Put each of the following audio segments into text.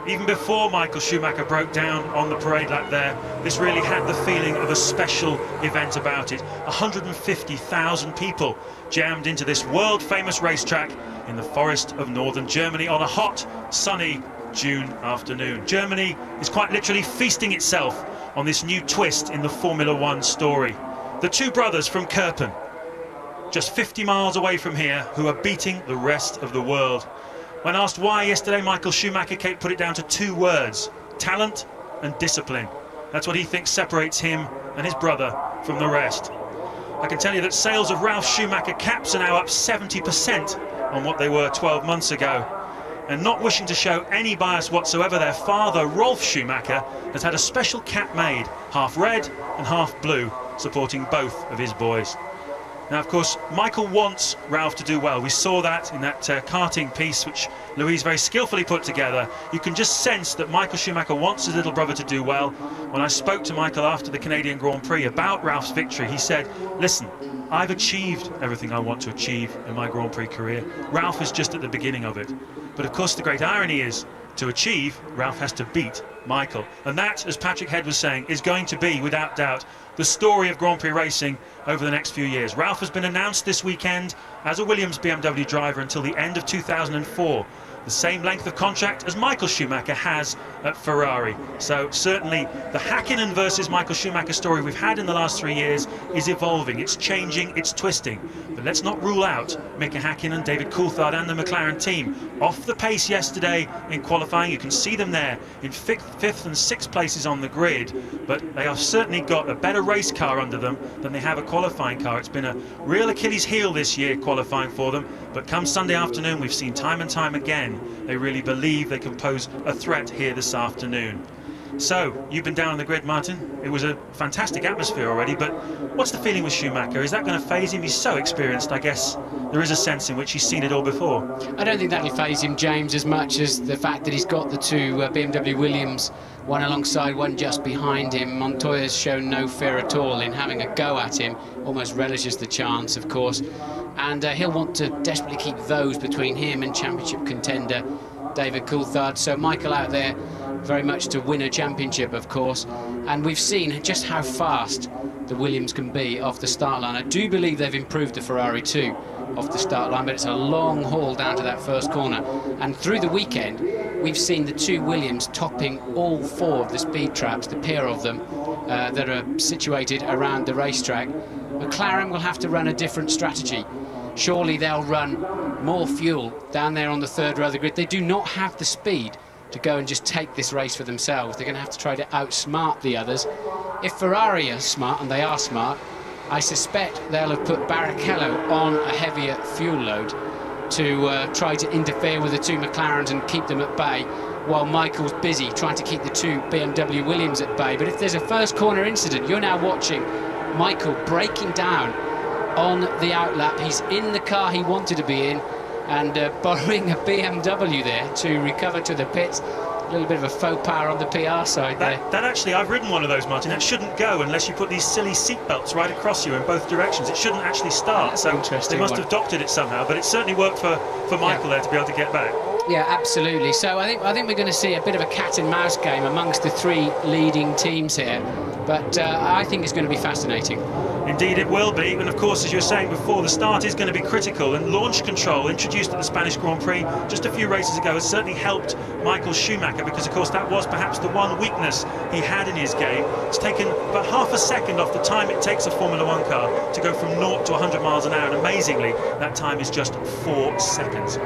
Even before Michael Schumacher broke down on the parade lap there, this really had the feeling of a special event about it. 150,000 people jammed into this world-famous racetrack in the forest of northern Germany on a hot, sunny June afternoon. Germany is quite literally feasting itself on this new twist in the Formula One story. The two brothers from Kerpen, just 50 miles away from here, who are beating the rest of the world. When asked why yesterday, Michael Schumacher put it down to two words: talent and discipline. That's what he thinks separates him and his brother from the rest. I can tell you that sales of Ralf Schumacher caps are now up 70% on what they were 12 months ago. And not wishing to show any bias whatsoever, their father, Rolf Schumacher, has had a special cap made, half red and half blue, supporting both of his boys. Now, of course, Michael wants Ralf to do well. We saw that in that karting piece, which Louise very skillfully put together. You can just sense that Michael Schumacher wants his little brother to do well. When I spoke to Michael after the Canadian Grand Prix about Ralf's victory, he said, listen, I've achieved everything I want to achieve in my Grand Prix career. Ralf is just at the beginning of it. But of course, the great irony is, to achieve, Ralf has to beat Michael. And that, as Patrick Head was saying, is going to be, without doubt, the story of Grand Prix racing over the next few years. Ralf has been announced this weekend as a Williams BMW driver until the end of 2004. The same length of contract as Michael Schumacher has at Ferrari. So certainly the Häkkinen versus Michael Schumacher story we've had in the last 3 years is evolving, it's changing, it's twisting. But let's not rule out Mika Häkkinen, David Coulthard and the McLaren team. Off the pace yesterday in qualifying, you can see them there in fifth and sixth places on the grid, but they have certainly got a better race car under them than they have a qualifying car. It's been a real Achilles heel this year qualifying for them, but come Sunday afternoon we've seen time and time again they really believe they can pose a threat here this afternoon. So, you've been down on the grid, Martin. It was a fantastic atmosphere already, but what's the feeling with Schumacher? Is that going to faze him? He's so experienced, I guess there is a sense in which he's seen it all before. I don't think that'll faze him, James, as much as the fact that he's got the two BMW Williams, one alongside, one just behind him. Montoya's shown no fear at all in having a go at him, almost relishes the chance, of course. And he'll want to desperately keep those between him and championship contender David Coulthard. So Michael out there very much to win a championship, of course. And we've seen just how fast the Williams can be off the start line. I do believe they've improved the Ferrari too off the start line, but it's a long haul down to that first corner. And through the weekend, we've seen the two Williams topping all four of the speed traps, the pair of them that are situated around the racetrack. McLaren will have to run a different strategy. Surely they'll run more fuel down there on the third row of the grid. They do not have the speed to go and just take this race for themselves. They're going to have to try to outsmart the others. If Ferrari are smart, and they are smart, I suspect they'll have put Barrichello on a heavier fuel load to try to interfere with the two McLarens and keep them at bay, while Michael's busy trying to keep the two BMW Williams at bay. But if there's a first corner incident, you're now watching Michael breaking down on the outlap. He's in the car he wanted to be in and borrowing a BMW there to recover to the pits. A little bit of a faux pas on the PR side there. That actually, I've ridden one of those, Martin. That shouldn't go unless you put these silly seat belts right across you in both directions. It shouldn't actually start. That's so interesting. They must have doctored it somehow, but it certainly worked for Michael there to be able to get back. Yeah, absolutely. So I think we're going to see a bit of a cat and mouse game amongst the three leading teams here. But I think it's going to be fascinating. Indeed it will be, and of course, as you were saying before, the start is going to be critical, and launch control, introduced at the Spanish Grand Prix just a few races ago, has certainly helped Michael Schumacher, because of course that was perhaps the one weakness he had in his game. It's taken about half a second off the time it takes a Formula One car to go from 0 to 100 miles an hour, and amazingly, that time is just 4 seconds.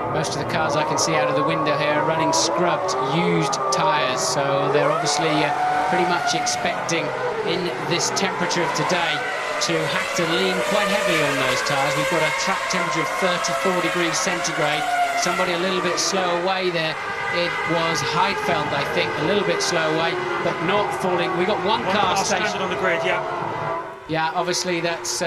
Most of the cars I can see out of the window here are running scrubbed, used tyres, so they're obviously pretty much expecting in this temperature of today to have to lean quite heavily on those tyres. We've got a track temperature of 34 degrees centigrade. Somebody a little bit slow away there. It was Heidfeld, I think, a little bit slow away, but not falling. We've got one car stationed on the grid, yeah. Yeah, obviously that's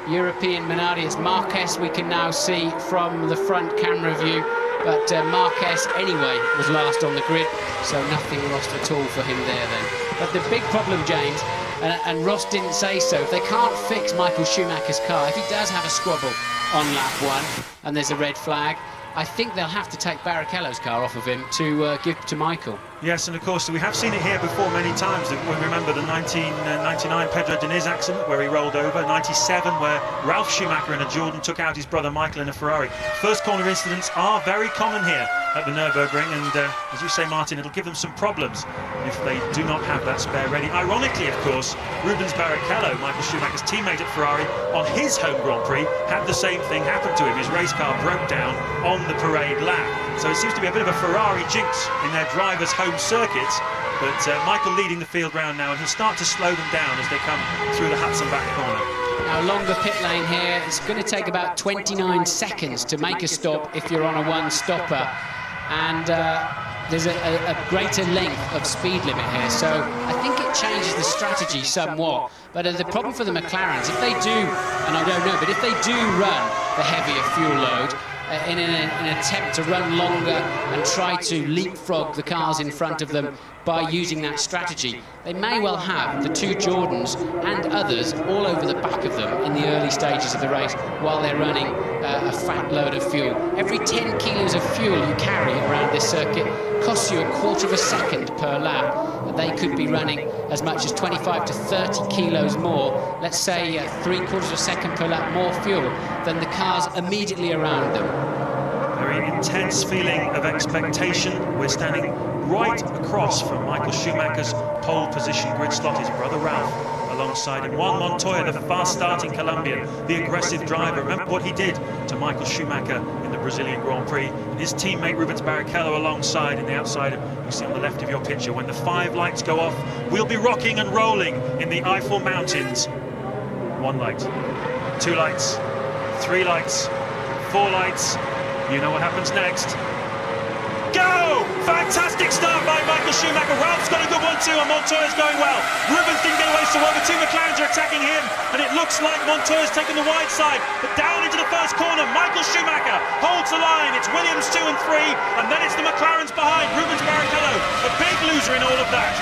European Minardi. It's Marquez we can now see from the front camera view, but Marquez anyway was last on the grid, so nothing lost at all for him there then. But the big problem, James, and Ross didn't say so, if they can't fix Michael Schumacher's car, if he does have a squabble on lap 1 and there's a red flag, I think they'll have to take Barrichello's car off of him to give to Michael. Yes, and of course we have seen it here before many times. We remember the 1999 Pedro Diniz accident where he rolled over, 97 where Ralf Schumacher in a Jordan took out his brother Michael in a Ferrari. First corner incidents are very common here at the Nurburgring, and as you say, Martin, it'll give them some problems if they do not have that spare ready. Ironically, of course, Rubens Barrichello, Michael Schumacher's teammate at Ferrari, on his home Grand Prix had the same thing happen to him. His race car broke down on the parade lap. So it seems to be a bit of a Ferrari jinx in their drivers' home circuits. But Michael leading the field round now, and he'll start to slow them down as they come through the Hudson back corner. Now, along the pit lane here, it's going to take about 29 seconds to make a stop if you're on a one-stopper. And there's a greater length of speed limit here, so I think it changes the strategy somewhat. But the problem for the McLarens, if they do, and I don't know, but if they do run the heavier fuel load, in an attempt to run longer and try to leapfrog the cars in front of them by using that strategy, they may well have the two Jordans and others all over the back of them in the early stages of the race while they're running a fat load of fuel. Every 10 kilos of fuel you carry around this circuit costs you a quarter of a second per lap. They could be running as much as 25 to 30 kilos more, let's say 3/4 of a second per lap more fuel than the cars immediately around them. Very intense feeling of expectation. We're standing right across from Michael Schumacher's pole position grid slot, his brother Ralf alongside him. Juan Montoya, the fast-starting Colombian, the aggressive driver. Remember what he did to Michael Schumacher in the Brazilian Grand Prix. And his teammate Rubens Barrichello alongside in the outside, you see on the left of your picture. When the 5 lights go off, we'll be rocking and rolling in the Eifel Mountains. 1 light, 2 lights, 3 lights, 4 lights. You know what happens next. Go! Fantastic start by Michael Schumacher. Ralph's got a good one too, and Montoya's going well. Rubens didn't get away so well. The two McLarens are attacking him, and it looks like Montoya's taken the wide side. But down into the first corner, Michael Schumacher holds the line. It's Williams 2 and 3, and then it's the McLarens behind. Rubens Barrichello, a big loser in all of that.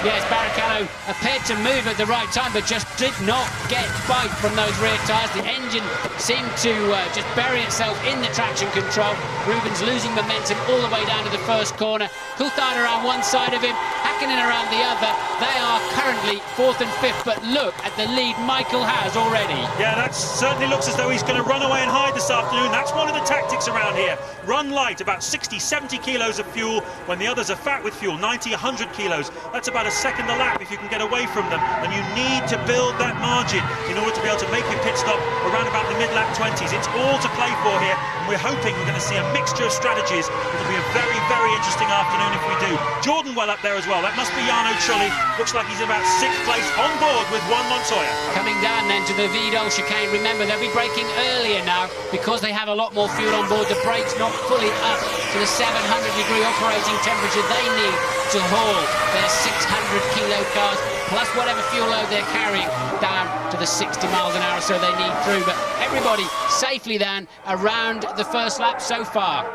Yes, Barrichello appeared to move at the right time, but just did not get bite from those rear tyres. The engine seemed to just bury itself in the traction control. Rubens losing momentum all the way down to the first corner. Coulthard around one side of him, Hakkinen around the other. They are currently 4th and 5th, but look at the lead Michael has already. Yeah, that certainly looks as though he's going to run away and hide this afternoon. That's one of the tactics around here. Run light, about 60, 70 kilos of fuel, when the others are fat with fuel, 90, 100 kilos. That's about a second a lap if you can get away from them, and you need to build that margin in order to be able to make your pit stop around about the mid-lap 20s. It's all to play for here, and we're hoping we're going to see a mixture of strategies. It'll be a very, very interesting afternoon if we do. Jordan well up there as well. That must be Jarno Trulli. Looks like he's about 6th place on board with Juan Montoya. Coming down then to the Vidal chicane. Remember, they'll be braking earlier now because they have a lot more fuel on board. The brakes not fully up to the 700-degree operating temperature they need to haul their 600 kilo cars plus whatever fuel load they're carrying down to the 60 miles an hour, so they need through. But everybody safely then around the first lap so far.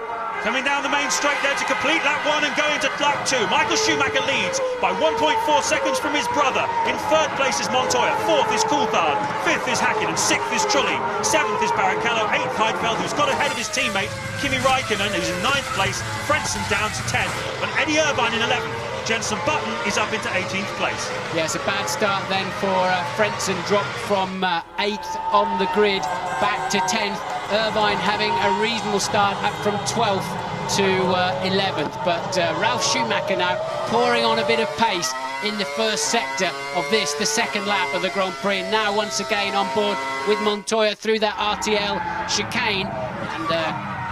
Coming down the main straight there to complete lap 1 and go into lap 2. Michael Schumacher leads by 1.4 seconds from his brother. In 3rd place is Montoya, 4th is Coulthard, 5th is Hakkinen, 6th is Trulli, 7th is Barrichello, 8th Heidfeld, who's got ahead of his teammate Kimi Räikkönen, who's in 9th place, Frentzen down to 10th, and Eddie Irvine in 11th. Jenson Button is up into 18th place. Yes, a bad start then for Frentzen, dropped from 8th on the grid back to 10th. Irvine having a reasonable start up from 12th to 11th, but Ralf Schumacher now pouring on a bit of pace in the first sector of this, the second lap of the Grand Prix, and now once again on board with Montoya through that RTL chicane and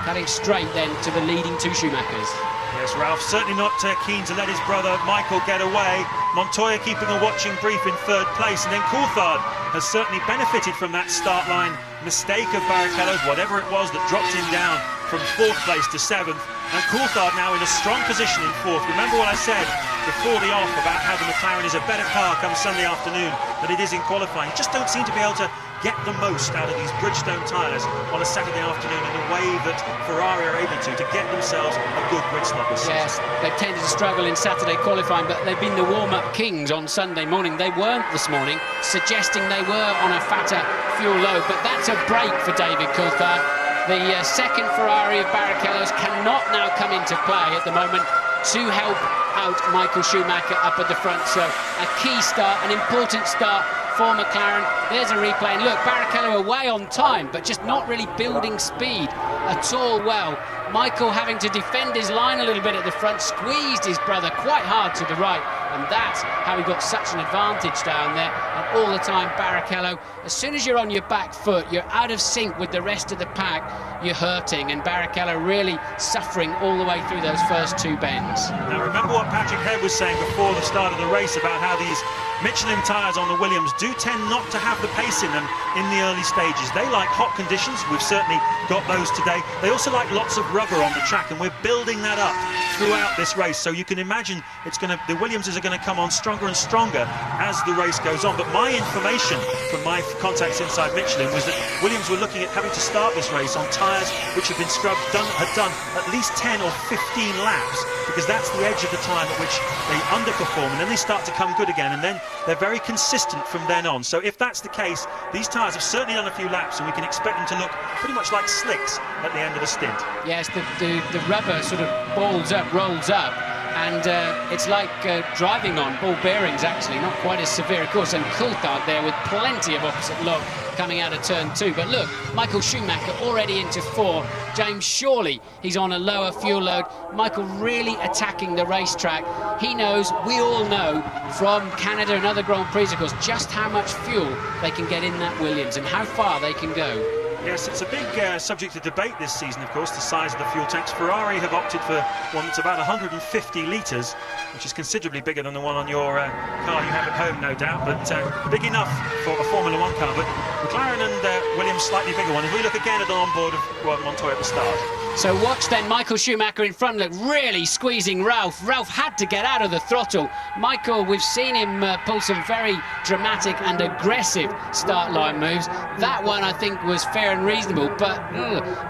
cutting straight then to the leading two Schumachers. Yes, Ralph certainly not keen to let his brother Michael get away. Montoya keeping a watching brief in 3rd place, and then Coulthard has certainly benefited from that start line mistake of Barrichello's, whatever it was that dropped him down from 4th place to 7th, and Coulthard now in a strong position in 4th. Remember what I said before the off about how the McLaren is a better car come Sunday afternoon than it is in qualifying. Just don't seem to be able to get the most out of these Bridgestone tyres on a Saturday afternoon in the way that Ferrari are able to get themselves a good grid slot this season. Yes, they've tended to struggle in Saturday qualifying, but they've been the warm-up kings on Sunday morning. They weren't this morning, suggesting they were on a fatter fuel load, but that's a break for David Coulthard. The second Ferrari of Barrichello's cannot now come into play at the moment to help out Michael Schumacher up at the front. So a key start, an important start for McLaren. There's a replay, and look, Barrichello away on time, but just not really building speed at all well. Michael having to defend his line a little bit at the front, squeezed his brother quite hard to the right, and that's how he got such an advantage down there. And all the time, Barrichello, as soon as you're on your back foot, you're out of sync with the rest of the pack, you're hurting, and Barrichello really suffering all the way through those first two bends. Now remember what Patrick Head was saying before the start of the race about how these Michelin tyres on the Williams do tend not to have the pace in them in the early stages. They like hot conditions. We've certainly got those today. They also like lots of rubber on the track, and we're building that up throughout this race. So you can imagine the Williamses are going to come on stronger and stronger as the race goes on. But my information from my contacts inside Michelin was that Williams were looking at having to start this race on tyres which have been scrubbed, had done at least 10 or 15 laps, because that's the edge of the time at which they underperform, and then they start to come good again, and then they're very consistent from then on. So if that's the case, these tyres have certainly done a few laps, and we can expect them to look pretty much like slicks at the end of the stint. Yes, the rubber sort of balls up, rolls up, and it's like driving on ball bearings, actually, not quite as severe, of course. And Coulthard there with plenty of opposite lock coming out of turn 2. But look, Michael Schumacher already into 4. James, surely he's on a lower fuel load. Michael really attacking the racetrack. He knows, we all know from Canada and other Grand Prix, of course, just how much fuel they can get in that Williams and how far they can go. Yes, it's a big subject of debate this season, of course, the size of the fuel tanks. Ferrari have opted for one that's about 150 litres, which is considerably bigger than the one on your car you have at home, no doubt, but big enough for a Formula 1 car. But McLaren and Williams, slightly bigger one. As we look again at the onboard of Montoya at the start. So watch then Michael Schumacher in front, look, really squeezing Ralph. Ralph had to get out of the throttle. Michael, we've seen him pull some very dramatic and aggressive start line moves. That one I think was fair and reasonable, but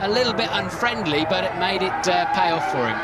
a little bit unfriendly, but it made it pay off for him.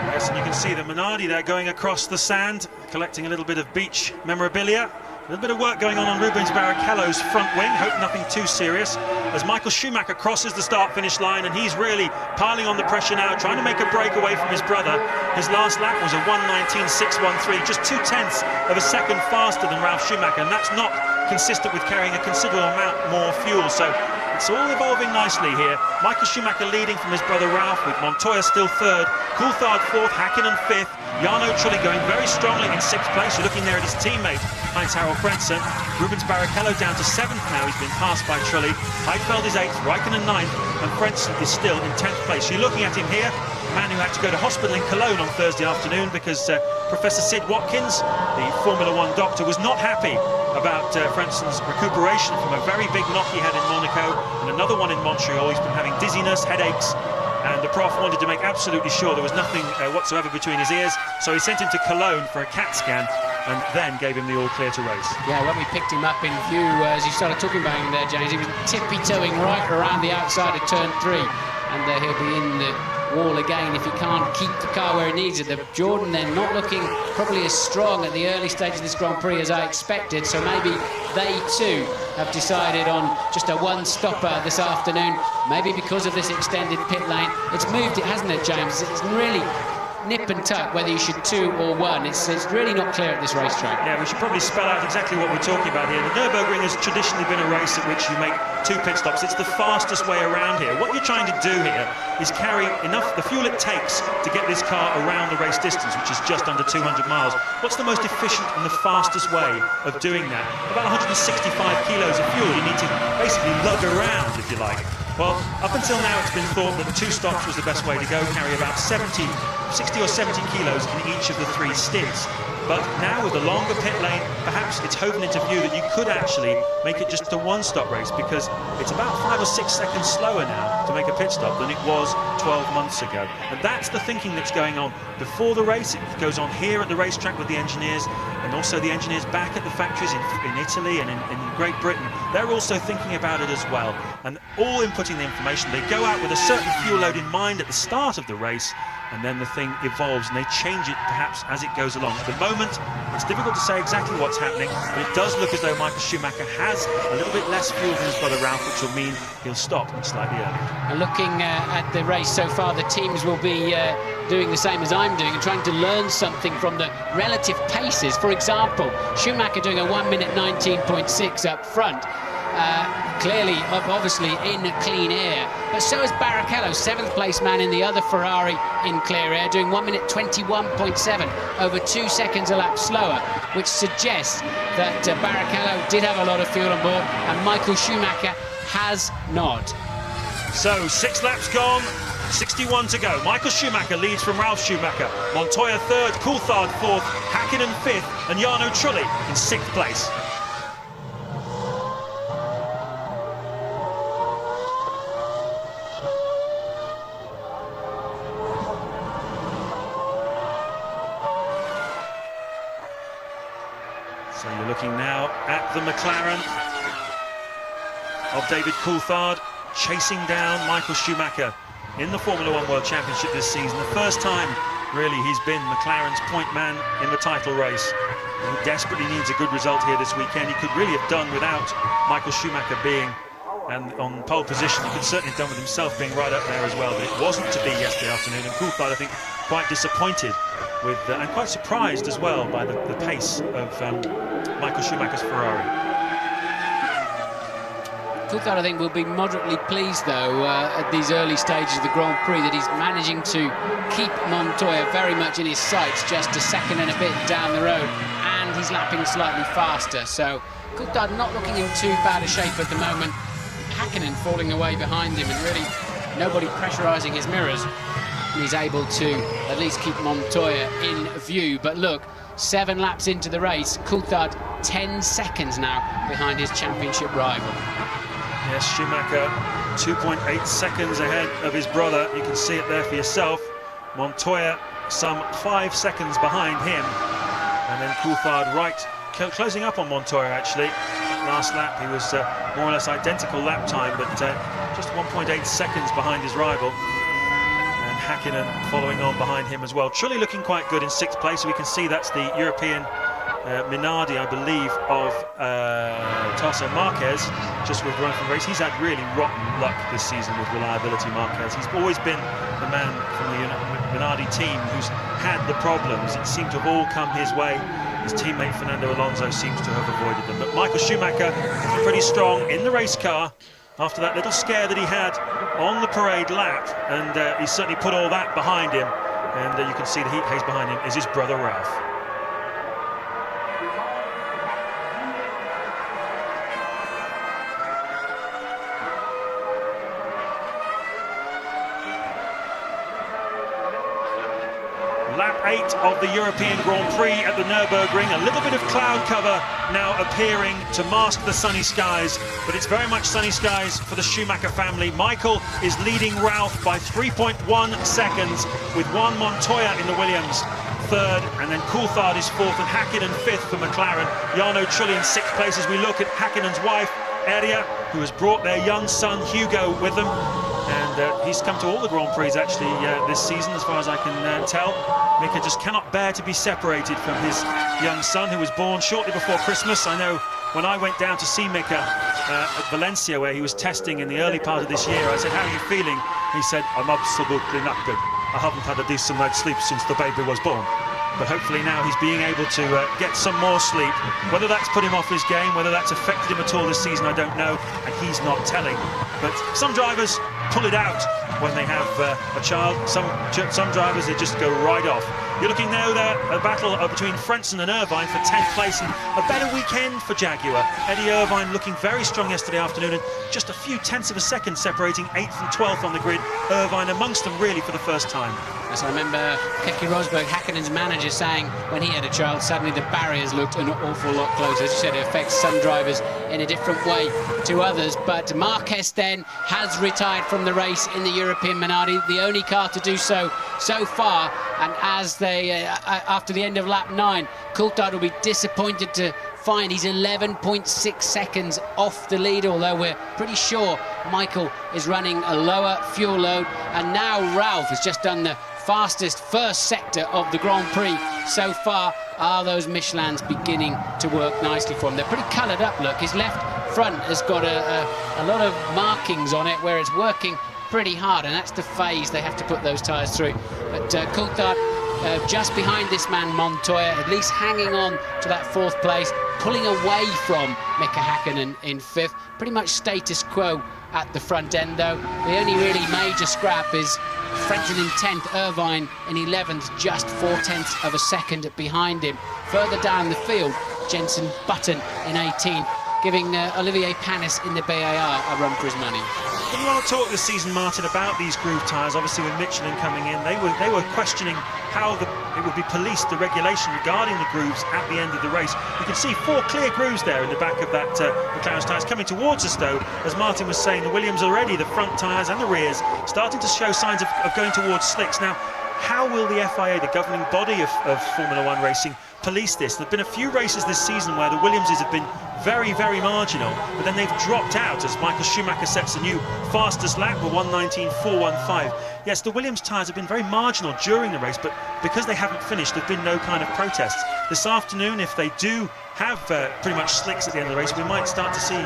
Yes, and you can see the Minardi there going across the sand, collecting a little bit of beach memorabilia. A little bit of work going on Rubens Barrichello's front wing, hope nothing too serious, as Michael Schumacher crosses the start-finish line, and he's really piling on the pressure now, trying to make a break away from his brother. His last lap was a 1:19.613, just 0.2 of a second faster than Ralf Schumacher, and that's not consistent with carrying a considerable amount more fuel. So it's all evolving nicely here. Michael Schumacher leading from his brother Ralf, with Montoya still third, Coulthard fourth, Hakkinen fifth, Jarno Trulli going very strongly in 6th place. You're looking there at his teammate Heinz-Harald Frentzen. Rubens Barrichello down to 7th now, he's been passed by Trulli. Heidfeld is 8th, Raikkonen 9th, and Frentzen is still in 10th place. You're looking at him here, a man who had to go to hospital in Cologne on Thursday afternoon because Professor Sid Watkins, the Formula 1 doctor, was not happy about Frentzen's recuperation from a very big knock he had in Monaco and another one in Montreal. He's been having dizziness, headaches, and the prof wanted to make absolutely sure there was nothing whatsoever between his ears, so he sent him to Cologne for a CAT scan and then gave him the all clear to race. Yeah, when we picked him up in view, as you started talking about him there, James, he was tippy-toeing right around the outside of turn 3, and he'll be in the wall again if he can't keep the car where he needs it. The Jordan then not looking probably as strong at the early stage of this Grand Prix as I expected, so maybe they too have decided on just a one-stopper this afternoon, maybe because of this extended pit lane. It's moved it, hasn't it, James? It's really nip and tuck whether you should 2 or 1. It's really not clear at this racetrack. Yeah, we should probably spell out exactly what we're talking about here. The Nurburgring has traditionally been a race at which you make 2 pit stops. It's the fastest way around here. What you're trying to do here is carry enough, the fuel it takes to get this car around the race distance, which is just under 200 miles. What's the most efficient and the fastest way of doing that? About 165 kilos of fuel you need to basically lug around, if you like. Well, up until now it's been thought that 2 stops was the best way to go, carry about 60 or 70 kilos in each of the 3 stints. But now with the longer pit lane, perhaps it's hoven into view that you could actually make it just a 1-stop race, because it's about 5 or 6 seconds slower now to make a pit stop than it was 12 months ago. And that's the thinking that's going on before the race. It goes on here at the racetrack with the engineers, and also the engineers back at the factories in Italy and in Great Britain. They're also thinking about it as well, and all inputting the information. They go out with a certain fuel load in mind at the start of the race, and then the thing evolves and they change it perhaps as it goes along. At the moment, it's difficult to say exactly what's happening, but it does look as though Michael Schumacher has a little bit less fuel than his brother Ralph, which will mean he'll stop slightly earlier. And looking at the race so far, the teams will be doing the same as I'm doing and trying to learn something from the relative paces. For example, Schumacher doing a 1 minute 19.6 up front. Clearly, obviously in clean air, but so is Barrichello, 7th place man in the other Ferrari in clear air, doing 1 minute 21.7, over 2 seconds a lap slower, which suggests that Barrichello did have a lot of fuel on board and Michael Schumacher has not. So 6 laps gone, 61 to go. Michael Schumacher leads from Ralf Schumacher, Montoya 3rd, Coulthard 4th, Häkkinen 5th, and Jarno Trulli in 6th place. So you're looking now at the McLaren of David Coulthard, chasing down Michael Schumacher in the Formula One World Championship this season. The first time, really, he's been McLaren's point man in the title race. He desperately needs a good result here this weekend. He could really have done without Michael Schumacher being on pole position. He could certainly have done with himself being right up there as well, but it wasn't to be yesterday afternoon. And Coulthard, I think, quite disappointed with, and quite surprised as well by the pace of Michael Schumacher's Ferrari. Coulthard, I think, will be moderately pleased, though, at these early stages of the Grand Prix, that he's managing to keep Montoya very much in his sights, just a second and a bit down the road, and he's lapping slightly faster. So Coulthard not looking in too bad a shape at the moment. Häkkinen falling away behind him, and really nobody pressurising his mirrors. He's able to at least keep Montoya in view. But look, 7 laps into the race, Coulthard 10 seconds now behind his championship rival. Yes, Schumacher 2.8 seconds ahead of his brother. You can see it there for yourself. Montoya some 5 seconds behind him. And then Coulthard closing up on Montoya, actually. Last lap he was more or less identical lap time, but just 1.8 seconds behind his rival. And Häkkinen following on behind him as well. Trulli looking quite good in 6th place. We can see that's the European Minardi, I believe, of Tarso Marquez, just withdrawn from the race. He's had really rotten luck this season with reliability, Marquez. He's always been the man from the Minardi team who's had the problems. It seemed to have all come his way. His teammate Fernando Alonso seems to have avoided them. But Michael Schumacher is pretty strong in the race car after that little scare that he had on the parade lap, and he certainly put all that behind him. And you can see the heat haze behind him is his brother Ralph. Lap 8 of the European Grand Prix at the Nurburgring. A little bit of cloud cover now appearing to mask the sunny skies, but it's very much sunny skies for the Schumacher family. Michael is leading Ralph by 3.1 seconds, with Juan Montoya in the Williams 3rd, and then Coulthard is 4th, and Häkkinen 5th for McLaren. Jarno Trulli in 6th place as we look at Häkkinen's wife, Erja, who has brought their young son Hugo with them. And he's come to all the Grand Prix actually this season, as far as I can tell. Mika just cannot bear to be separated from his young son, who was born shortly before Christmas. I know when I went down to see Mika at Valencia, where he was testing in the early part of this year, I said, "How are you feeling?" He said, "I'm absolutely knackered. I haven't had a decent night's sleep since the baby was born." But hopefully now he's being able to get some more sleep. Whether that's put him off his game, whether that's affected him at all this season, I don't know, and he's not telling. But some drivers pull it out when they have a child. Some drivers, they just go right off. You're looking now there, a battle between Frentzen and Irvine for 10th place, and a better weekend for Jaguar. Eddie Irvine looking very strong yesterday afternoon, and just a few tenths of a second separating 8th and 12th on the grid. Irvine amongst them really for the first time. As I remember Keke Rosberg, Häkkinen's manager, saying when he had a child, suddenly the barriers looked an awful lot closer. As you said, it affects some drivers in a different way to others. But Marquez then has retired from the race in the European Minardi, the only car to do so far. And as they, after the end of lap 9, Coulthard will be disappointed to find he's 11.6 seconds off the lead, although we're pretty sure Michael is running a lower fuel load. And now Ralph has just done the fastest first sector of the Grand Prix so far. Are those Michelins beginning to work nicely for him? They're pretty coloured up, look. His left front has got a lot of markings on it where it's working pretty hard, and that's the phase they have to put those tyres through. But Coulthard just behind this man Montoya, at least hanging on to that 4th place, pulling away from Mika Häkkinen in 5th. Pretty much status quo at the front end, though. The only really major scrap is Frenton in 10th, Irvine in 11th, just 0.4 of a second behind him. Further down the field, Jenson Button in 18th, giving Olivier Panis in the BAR a run for his money. Been a lot of talk this season, Martin, about these groove tyres. Obviously, with Michelin coming in, they were questioning how it would be policed, the regulation regarding the grooves at the end of the race. You can see 4 clear grooves there in the back of that McLaren's tyres coming towards us, though. As Martin was saying, the Williams already, the front tyres and the rears, starting to show signs of going towards slicks. Now, how will the FIA, the governing body of Formula One racing, police this? There have been a few races this season where the Williamses have been very, very marginal, but then they've dropped out as Michael Schumacher sets a new fastest lap with 1:19.415. Yes, the Williams tyres have been very marginal during the race, but because they haven't finished, there've been no kind of protests. This afternoon, if they do have pretty much slicks at the end of the race, we might start to see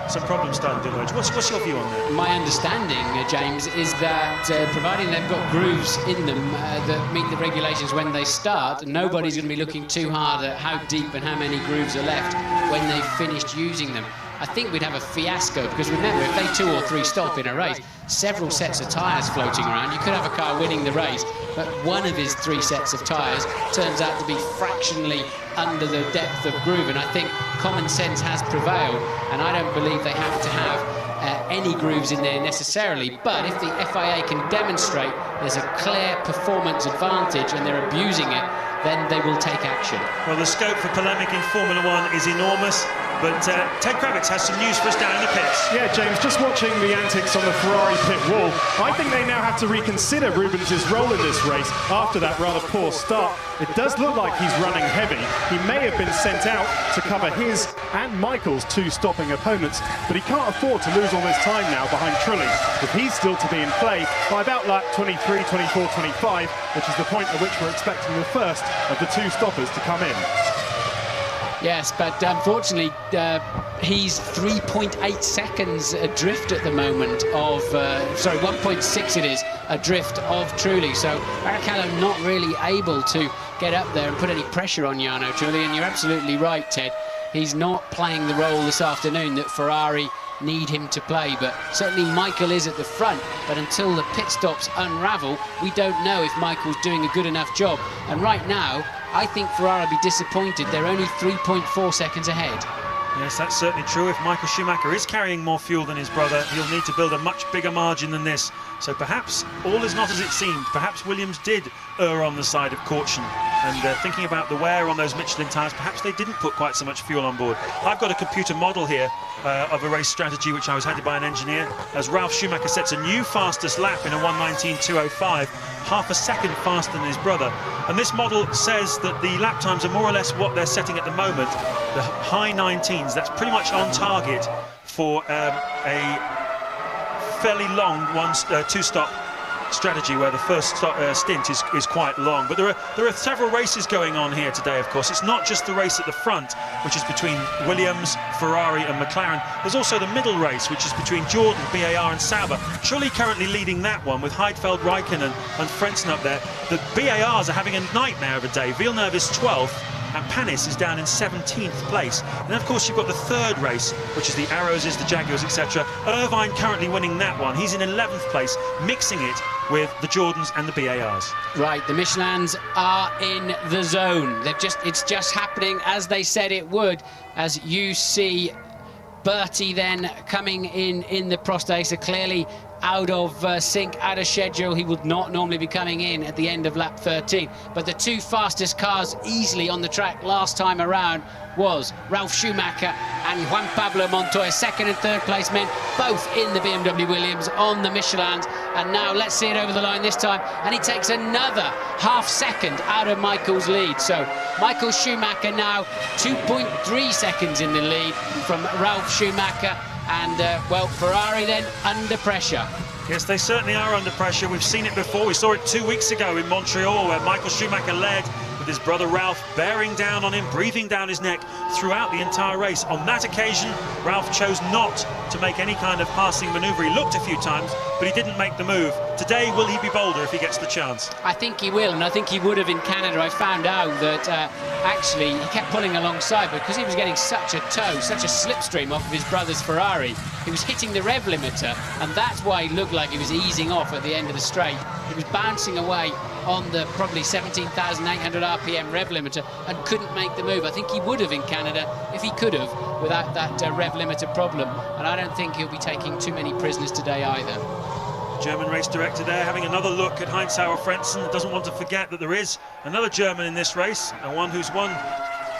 some problems starting to emerge. What's your view on that? My understanding, James, is that providing they've got grooves in them that meet the regulations when they start, nobody's going to be looking too hard at how deep and how many grooves are left when they've finished using them. I think we'd have a fiasco, because remember, if they 2 or 3 stop in a race, several sets of tyres floating around, you could have a car winning the race, but one of his 3 sets of tyres turns out to be fractionally under the depth of groove, and I think common sense has prevailed, and I don't believe they have to have any grooves in there necessarily. But if the FIA can demonstrate there's a clear performance advantage and they're abusing it, then they will take action. Well, the scope for polemic in Formula One is enormous. But Ted Kravitz has some news for us down in the pits. Yeah, James, just watching the antics on the Ferrari pit wall, I think they now have to reconsider Rubens' role in this race after that rather poor start. It does look like he's running heavy. He may have been sent out to cover his and Michael's 2 stopping opponents, but he can't afford to lose all this time now behind Trulli, if he's still to be in play by about lap 23, 24, 25, which is the point at which we're expecting the first of the 2 stoppers to come in. Yes, but unfortunately, he's 3.8 seconds adrift at the moment of, 1.6 it is, adrift of Trulli. So Barrichello not really able to get up there and put any pressure on Jarno Trulli. And you're absolutely right, Ted. He's not playing the role this afternoon that Ferrari need him to play, but certainly Michael is at the front. But until the pit stops unravel, we don't know if Michael's doing a good enough job. And right now, I think Ferrari will be disappointed. They're only 3.4 seconds ahead. Yes, that's certainly true. If Michael Schumacher is carrying more fuel than his brother, he'll need to build a much bigger margin than this. So perhaps all is not as it seemed. Perhaps Williams did err on the side of caution. And thinking about the wear on those Michelin tyres, perhaps they didn't put quite so much fuel on board. I've got a computer model here of a race strategy which I was handed by an engineer, as Ralf Schumacher sets a new fastest lap in a 1:19.205, half a second faster than his brother. And this model says that the lap times are more or less what they're setting at the moment, the high 19s. That's pretty much on target for a fairly long 2-stop strategy, where the first stint is quite long. But there are several races going on here today, of course. It's not just the race at the front, which is between Williams, Ferrari and McLaren. There's also the middle race, which is between Jordan, BAR and Sauber. Trulli currently leading that one with Heidfeld, Raikkonen and Frentzen up there. The BARs are having a nightmare of a day. Villeneuve is 12th and Panis is down in 17th place. And then, of course, you've got the third race, which is the Arrowses, the Jaguars, etc. Irvine currently winning that one. He's in 11th place, mixing it with the Jordans and the BARs. Right, the Michelins are in the zone. It's just happening as they said it would, as you see Bertie then coming in the Prost, clearly out of sync, out of schedule. He would not normally be coming in at the end of lap 13. But the 2 fastest cars easily on the track last time around was Ralf Schumacher and Juan Pablo Montoya, 2nd and 3rd place men, both in the BMW Williams on the Michelins. And now let's see it over the line this time, and he takes another half second out of Michael's lead. So Michael Schumacher now 2.3 seconds in the lead from Ralf Schumacher. And, well, Ferrari then under pressure. Yes, they certainly are under pressure. We've seen it before. We saw it 2 weeks ago in Montreal, where Michael Schumacher led with his brother Ralph bearing down on him, breathing down his neck throughout the entire race. On that occasion, Ralph chose not to make any kind of passing manoeuvre. He looked a few times, but he didn't make the move. Today, will he be bolder if he gets the chance? I think he will, and I think he would have in Canada. I found out that actually he kept pulling alongside, but because he was getting such a tow, such a slipstream off of his brother's Ferrari, he was hitting the rev limiter, and that's why he looked like he was easing off at the end of the straight. He was bouncing away on the probably 17,800 RPM rev limiter and couldn't make the move. I think he would have in Canada if he could have without that rev limiter problem, and I don't think he'll be taking too many prisoners today either. German race director there having another look at Heinz-Harald Frentzen. Doesn't want to forget that there is another German in this race, and one who's won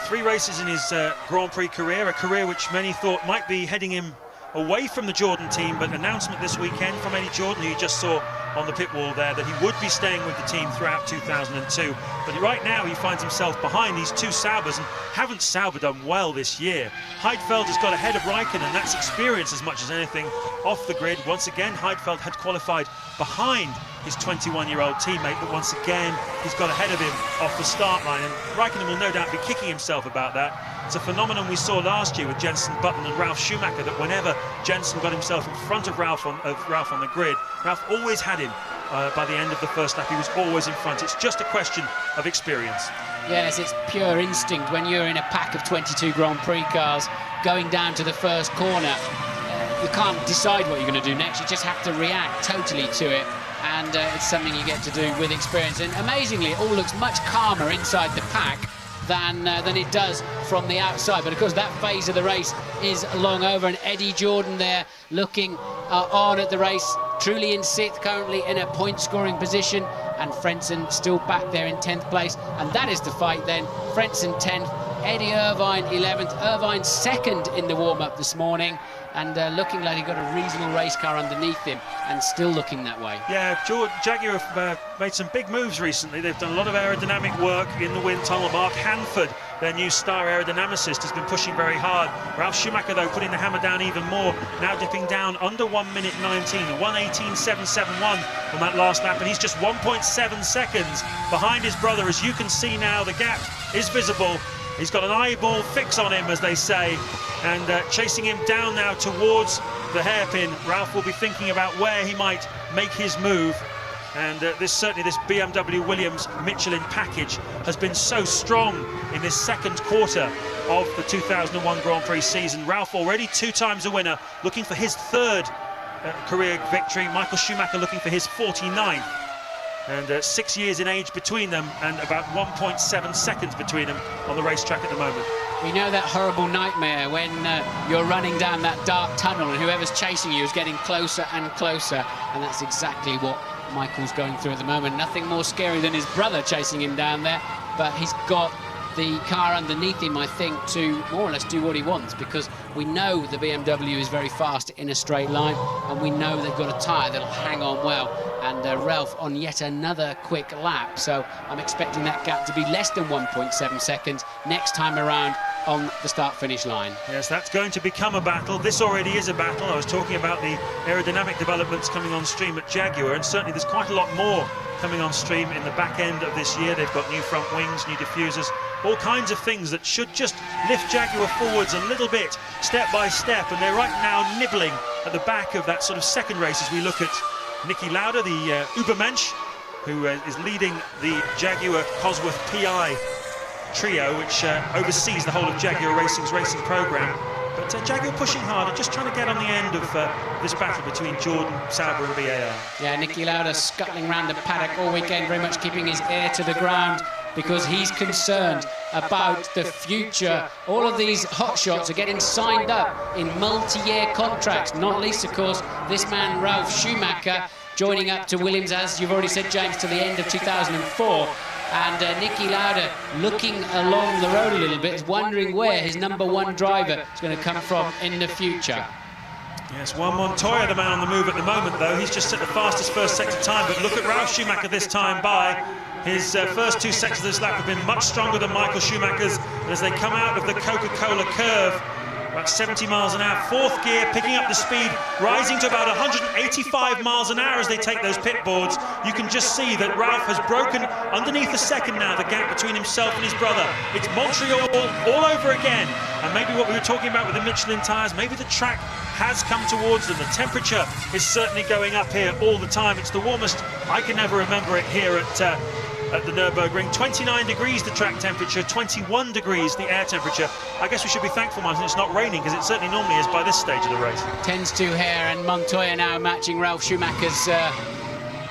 3 races in his Grand Prix career, a career which many thought might be heading him away from the Jordan team, but announcement this weekend from Eddie Jordan, who you just saw on the pit wall there, that he would be staying with the team throughout 2002. But right now he finds himself behind these 2 Saubers, and haven't Sauber done well this year. Heidfeld has got ahead of Raikkonen, that's experience as much as anything off the grid. Once again, Heidfeld had qualified behind his 21-year-old teammate, but once again he's got ahead of him off the start line, and Raikkonen will no doubt be kicking himself about that. It's a phenomenon we saw last year with Jenson Button and Ralf Schumacher, that whenever Jenson got himself in front of Ralf on the grid, Ralf always had him by the end of the first lap. He was always in front. It's just a question of experience. Yes, it's pure instinct. When you're in a pack of 22 Grand Prix cars going down to the first corner, you can't decide what you're going to do next. You just have to react totally to it, and it's something you get to do with experience. And amazingly, it all looks much calmer inside the pack than it does from the outside. But of course that phase of the race is long over, and Eddie Jordan there looking on at the race, truly in 6th, currently in a point scoring position, and Frentzen still back there in 10th place. And that is the fight then. Frentzen 10th, Eddie Irvine 11th, Irvine 2nd in the warm-up this morning, and looking like he got a reasonable race car underneath him, and still looking that way. Yeah, Jaguar have made some big moves recently. They've done a lot of aerodynamic work in the wind tunnel. Mark Hanford, their new star aerodynamicist, has been pushing very hard. Ralf Schumacher, though, putting the hammer down even more, now dipping down under 1 minute 19, 1:18.771 on that last lap, and he's just 1.7 seconds behind his brother. As you can see now, the gap is visible. He's got an eyeball fix on him, as they say, and chasing him down now towards the hairpin. Ralf will be thinking about where he might make his move, and certainly this BMW Williams Michelin package has been so strong in this second quarter of the 2001 Grand Prix season. Ralf already 2 times a winner, looking for his 3rd career victory. Michael Schumacher looking for his 49th. And 6 years in age between them, and about 1.7 seconds between them on the racetrack at the moment. We know that horrible nightmare when you're running down that dark tunnel and whoever's chasing you is getting closer and closer, and that's exactly what Michael's going through at the moment. Nothing more scary than his brother chasing him down there, but he's got the car underneath him, I think, to more or less do what he wants, because we know the BMW is very fast in a straight line, and we know they've got a tyre that'll hang on well, and Ralph on yet another quick lap, so I'm expecting that gap to be less than 1.7 seconds next time around on the start-finish line. Yes, that's going to become a battle. This already is a battle. I was talking about the aerodynamic developments coming on stream at Jaguar, and certainly there's quite a lot more coming on stream in the back end of this year. They've got new front wings, new diffusers, all kinds of things that should just lift Jaguar forwards a little bit, step by step, and they're right now nibbling at the back of that sort of second race as we look at Niki Lauda, the Übermensch, who is leading the Jaguar Cosworth PI trio, which oversees the whole of Jaguar Racing's racing programme. But Jaguar pushing harder, just trying to get on the end of this battle between Jordan, Sauber and BAR. Yeah, Niki Lauda scuttling around the paddock all weekend, very much keeping his ear to the ground, because he's concerned about the future. All of these hotshots are getting signed up in multi-year contracts, not least, of course, this man, Ralf Schumacher, joining up to Williams, as you've already said, James, to the end of 2004. And Niki Lauda looking along the road a little bit, is wondering where his #1 driver is going to come from in the future. Yes, Juan Montoya, the man on the move at the moment, though. He's just set the fastest first sector time, but look at Ralf Schumacher this time by. His first 2 sectors of this lap have been much stronger than Michael Schumacher's, and as they come out of the Coca-Cola curve, about 70 miles an hour. Fourth gear, picking up the speed, rising to about 185 miles an hour as they take those pit boards. You can just see that Ralph has broken underneath the second now, the gap between himself and his brother. It's Montreal all over again. And maybe what we were talking about with the Michelin tyres, maybe the track has come towards them. The temperature is certainly going up here all the time. It's the warmest I can ever remember it here at the Nurburgring. 29 degrees the track temperature, 21 degrees the air temperature. I guess we should be thankful, Martin, it's not raining, because it certainly normally is by this stage of the race. Tends to here, and Montoya now matching Ralf Schumacher's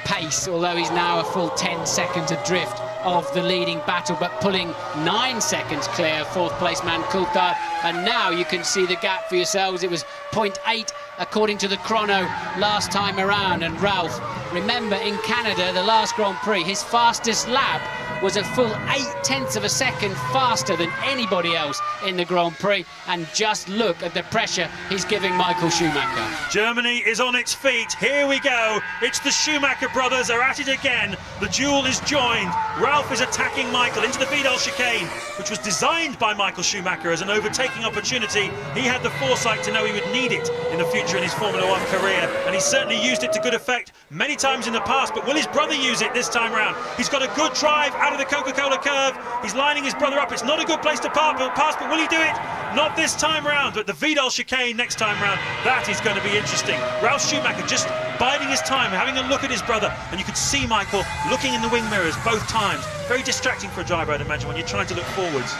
pace, although he's now a full 10 seconds adrift of the leading battle, but pulling 9 seconds clear of fourth place man Coulthard. And now you can see the gap for yourselves. It was 0.8 according to the chrono last time around. And Ralph, remember in Canada, the last Grand Prix, his fastest lap was a full 0.8 of a second faster than anybody else in the Grand Prix. And just look at the pressure he's giving Michael Schumacher. Germany is on its feet. Here we go. It's the Schumacher brothers are at it again. The duel is joined. Ralph is attacking Michael into the Vidal chicane, which was designed by Michael Schumacher as an overtaking opportunity. He had the foresight to know he would need it in the future in his Formula One career, and he certainly used it to good effect many times in the past. But will his brother use it this time round? He's got a good drive out of the Coca-Cola curve. He's lining his brother up. It's not a good place to pass, but will he do it? Not this time round, but the Vidal chicane next time round, that is going to be interesting. Ralf Schumacher just biding his time, having a look at his brother, and you could see Michael looking in the wing mirrors both times. Very distracting for a driver, I'd imagine, when you're trying to look forwards.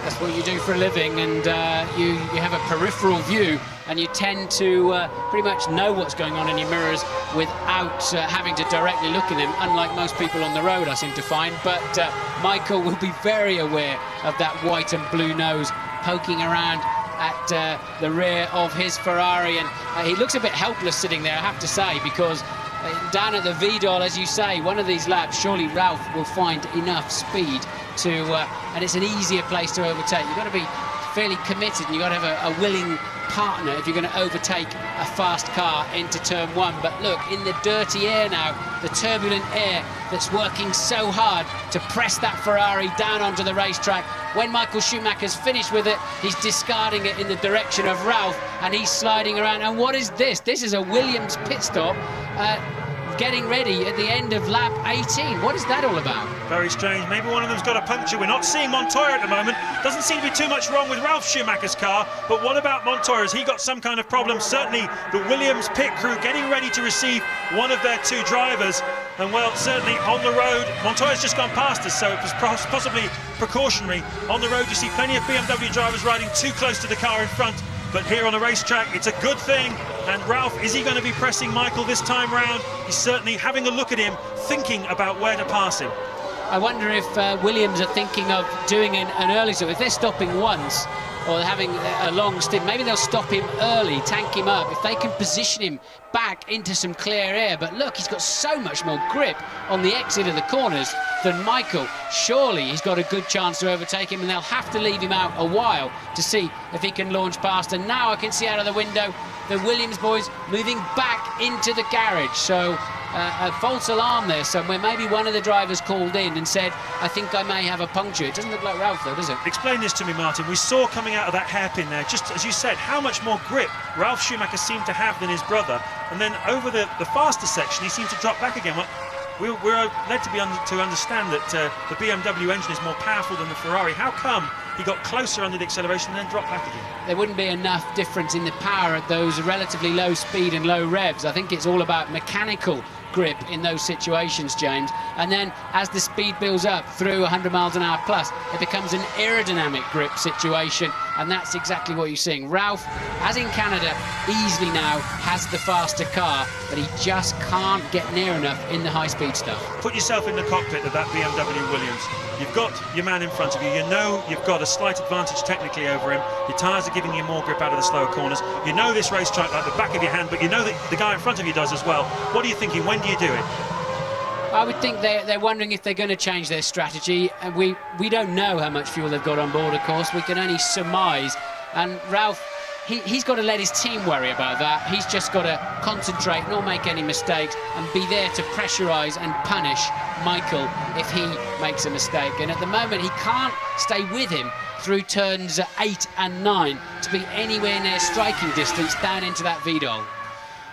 That's what you do for a living, and you have a peripheral view, and you tend to pretty much know what's going on in your mirrors without having to directly look at them, unlike most people on the road, I seem to find. But Michael will be very aware of that white and blue nose poking around at the rear of his Ferrari, and he looks a bit helpless sitting there, I have to say, because down at the Vidal, as you say, one of these laps, surely Ralph will find enough speed to, and it's an easier place to overtake. You've got to be fairly committed, and you've got to have a willing partner if you're going to overtake a fast car into turn one. But look, in the dirty air now, the turbulent air that's working so hard to press that Ferrari down onto the racetrack. When Michael Schumacher's finished with it, he's discarding it in the direction of Ralph, and he's sliding around. And what is this? This is a Williams pit stop, getting ready at the end of lap 18. What is that all about? Very strange. Maybe one of them's got a puncture. We're not seeing Montoya at the moment. Doesn't seem to be too much wrong with Ralf Schumacher's car, but what about Montoya? Has he got some kind of problem? Certainly the Williams pit crew getting ready to receive one of their two drivers, and well, certainly on the road, Montoya's just gone past us, so it was possibly precautionary. On the road you see plenty of BMW drivers riding too close to the car in front, but here on a racetrack it's a good thing. And Ralph, is he going to be pressing Michael this time round? He's certainly having a look at him, thinking about where to pass him. I wonder if Williams are thinking of doing an early stop. If they're stopping once or having a long stint, maybe they'll stop him early, tank him up, if they can position him back into some clear air. But look, he's got so much more grip on the exit of the corners than Michael. Surely he's got a good chance to overtake him, and they'll have to leave him out a while to see if he can launch past. And now I can see out of the window the Williams boys moving back into the garage. So a false alarm there somewhere. Maybe one of the drivers called in and said, I think I may have a puncture. It doesn't look like Ralph though, does it? Explain this to me, Martin. We saw coming out of that hairpin there, just as you said, how much more grip Ralf Schumacher seemed to have than his brother, and then over the faster section he seemed to drop back again. Well, we're led to understand that the BMW engine is more powerful than the Ferrari. How come he got closer under the acceleration and then dropped back again? There wouldn't be enough difference in the power at those relatively low speed and low revs. I think it's all about mechanical grip in those situations, James. And then as the speed builds up through 100 miles an hour plus, it becomes an aerodynamic grip situation, and that's exactly what you're seeing. Ralph, as in Canada, easily now has the faster car, but he just can't get near enough in the high-speed stuff. Put yourself in the cockpit of that BMW Williams. You've got your man in front of you. You know you've got a slight advantage technically over him. Your tyres are giving you more grip out of the slower corners. You know this racetrack like the back of your hand, but you know that the guy in front of you does as well. What are you thinking? When do you do it? I would think they're wondering if they're going to change their strategy. And we don't know how much fuel they've got on board, of course. We can only surmise. And Ralph, he's got to let his team worry about that. He's just got to concentrate, not make any mistakes, and be there to pressurise and punish Michael if he makes a mistake. And at the moment, he can't stay with him through turns 8 and 9 to to be anywhere near striking distance down into that Vidal.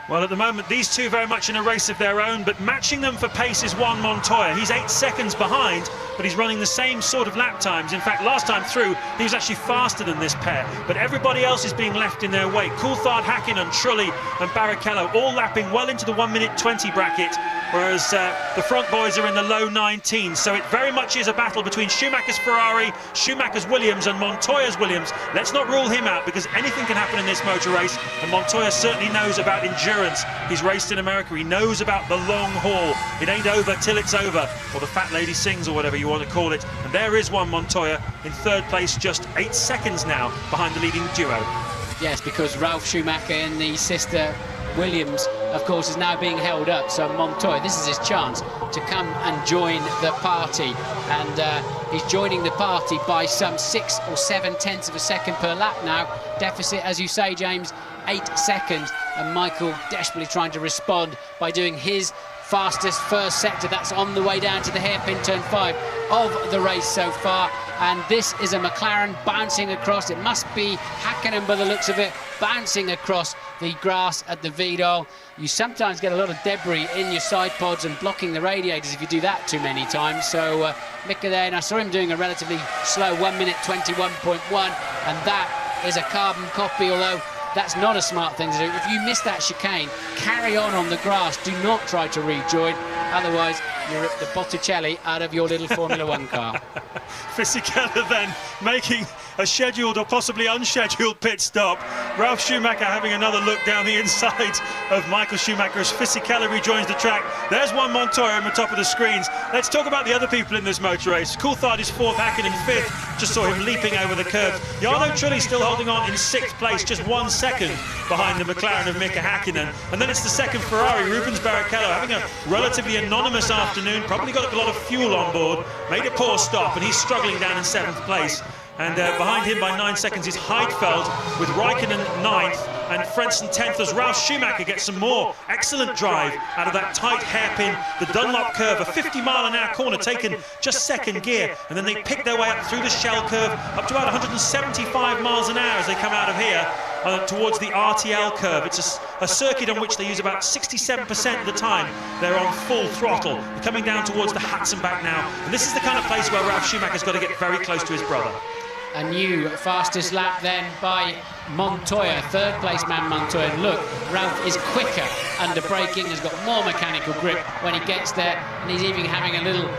Well, at the moment, these two very much in a race of their own, but matching them for pace is Juan Montoya. He's 8 seconds behind, but he's running the same sort of lap times. In fact, last time through, he was actually faster than this pair. But everybody else is being left in their wake. Coulthard, Hakkinen, Trulli and Barrichello all lapping well into the 1:20 bracket, whereas the front boys are in the low 19s. So it very much is a battle between Schumacher's Ferrari, Schumacher's Williams and Montoya's Williams. Let's not rule him out, because anything can happen in this motor race, and Montoya certainly knows about endurance. He's raced in America, he knows about the long haul. It ain't over till it's over, or the fat lady sings, or whatever you want to call it. And there is Juan Montoya in third place, just 8 seconds now behind the leading duo. Yes, because Ralf Schumacher and the sister Williams, of course, is now being held up. So Montoya, this is his chance to come and join the party. And he's joining the party by some 6 or 7 tenths of a second per lap now. Deficit, as you say, James, 8 seconds. And Michael desperately trying to respond by doing his fastest first sector. That's on the way down to the hairpin turn 5 of the race so far. And this is a McLaren bouncing across. It must be Hakkinen by the looks of it, bouncing across the grass at the Vidal. You sometimes get a lot of debris in your side pods and blocking the radiators if you do that too many times. So Mika there, and I saw him doing a relatively slow 1:21.1, and that is a carbon copy, although that's not a smart thing to do. If you miss that chicane, carry on the grass. Do not try to rejoin. Otherwise, you rip the Botticelli out of your little Formula One car. Fisichella then making a scheduled or possibly unscheduled pit stop. Ralf Schumacher having another look down the inside of Michael Schumacher as Fisichella rejoins the track. There's Juan Montoya on the top of the screens. Let's talk about the other people in this motor race. Coulthard is 4th, Hakkinen 5th. Just saw him leaping over the curve. Jarno Trulli still holding on in 6th place, just 1 second behind the McLaren of Mika Hakkinen. And then it's the second Ferrari, Rubens Barrichello, having a relatively anonymous afternoon, probably got a lot of fuel on board, made a poor stop, and he's struggling down in 7th place. And behind him by 9 seconds is Heidfeld, with Raikkonen 9th and Frentzen 10th, as Ralf Schumacher gets some more excellent drive out of that tight hairpin, the Dunlop curve, a 50-mile-an-hour corner taken just second gear, and then they pick their way up through the shell curve up to about 175 miles an hour as they come out of here towards the RTL curve. It's a circuit on which they use about 67% of the time. They're on full throttle. They're coming down towards the Hatzenbach now, and this is the kind of place where Ralf Schumacher's got to get very close to his brother. A new fastest lap then by Montoya, third place man Montoya. And look, Ralf is quicker under braking, has got more mechanical grip when he gets there, and he's even having a little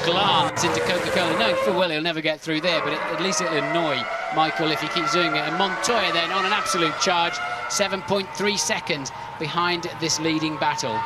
glance into Coca-Cola, knowing full well he'll never get through there, but at least it'll annoy Michael if he keeps doing it. And Montoya then on an absolute charge, 7.3 seconds behind this leading battle.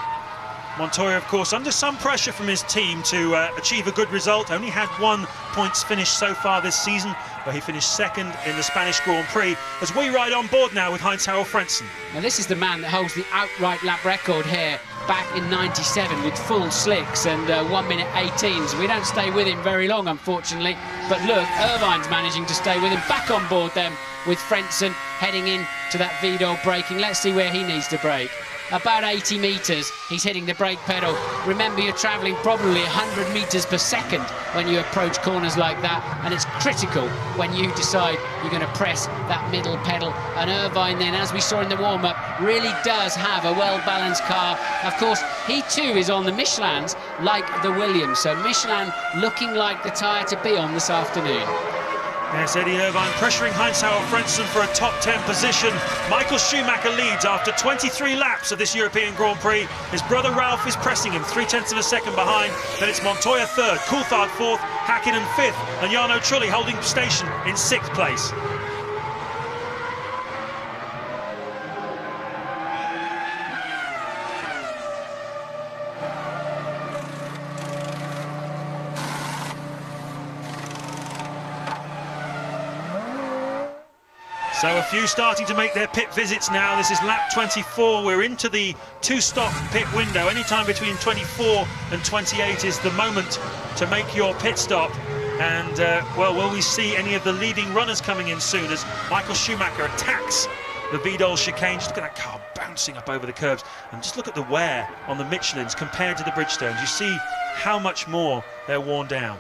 Montoya, of course, under some pressure from his team to achieve a good result. Only had 1 points finish so far this season, where he finished second in the Spanish Grand Prix, as we ride on board now with Heinz-Harald Frentzen. Now this is the man that holds the outright lap record here back in 97 with full slicks and 1:18. We don't stay with him very long, unfortunately, but look, Irvine's managing to stay with him, back on board then with Frentzen heading in to that Vidal braking. Let's see where he needs to brake. About 80 metres, he's hitting the brake pedal. Remember, you're travelling probably 100 metres per second when you approach corners like that, and it's critical when you decide you're going to press that middle pedal. And Irvine then, as we saw in the warm-up, really does have a well-balanced car. Of course, he too is on the Michelins, like the Williams, so Michelin looking like the tyre to be on this afternoon. Yes, Eddie Irvine pressuring Heinz-Harald Frentzen for a top 10 position. Michael Schumacher leads after 23 laps of this European Grand Prix. His brother Ralf is pressing him 0.3 of a second behind. Then it's Montoya 3rd, Coulthard 4th, Hakkinen 5th, and Jarno Trulli holding station in 6th place. So a few starting to make their pit visits now. This is lap 24. We're into the 2-stop pit window. Anytime between 24 and 28 is the moment to make your pit stop. And, well, will we see any of the leading runners coming in soon as Michael Schumacher attacks the Vidal chicane? Just look at that car bouncing up over the curves. And just look at the wear on the Michelins compared to the Bridgestones. You see how much more they're worn down.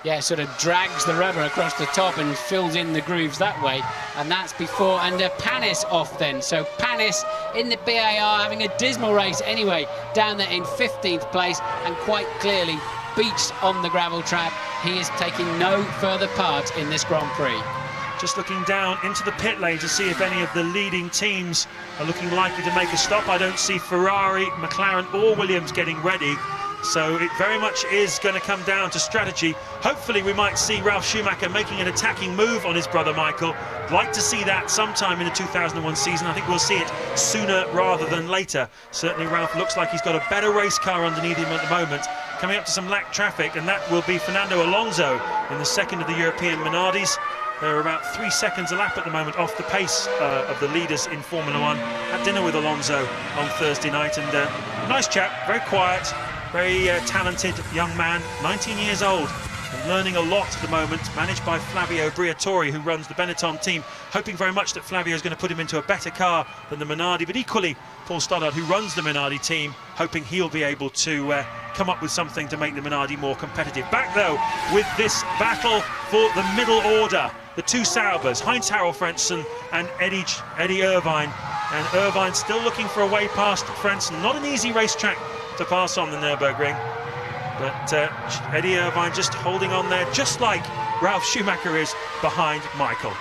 yeah, sort of drags the rubber across the top and fills in the grooves that way. And that's before, and Panis off then. So Panis in the BAR having a dismal race anyway, down there in 15th place, and quite clearly beached on the gravel trap. He is taking no further part in this Grand Prix. Just looking down into the pit lane to see if any of the leading teams are looking likely to make a stop. I don't see Ferrari, McLaren or Williams getting ready. So it very much is going to come down to strategy. Hopefully we might see Ralf Schumacher making an attacking move on his brother Michael. Like to see that sometime in the 2001 season. I think we'll see it sooner rather than later. Certainly Ralf looks like he's got a better race car underneath him at the moment. Coming up to some lap traffic, and that will be Fernando Alonso in the second of the European Minardis. They're about 3 seconds a lap at the moment off the pace of the leaders in Formula One. Had dinner with Alonso on Thursday night, and nice chap, very quiet, very talented young man, 19 years old, and learning a lot at the moment, managed by Flavio Briatore, who runs the Benetton team, hoping very much that Flavio is going to put him into a better car than the Minardi, but equally Paul Stoddard, who runs the Minardi team, hoping he'll be able to come up with something to make the Minardi more competitive. Back though with this battle for the middle order, the two Saubers, Heinz-Harald Frentzen and Eddie Irvine. And Irvine still looking for a way past Frentzen. Not an easy racetrack to pass on, the Nurburgring. But Eddie Irvine just holding on there, just like Ralf Schumacher is behind Michael.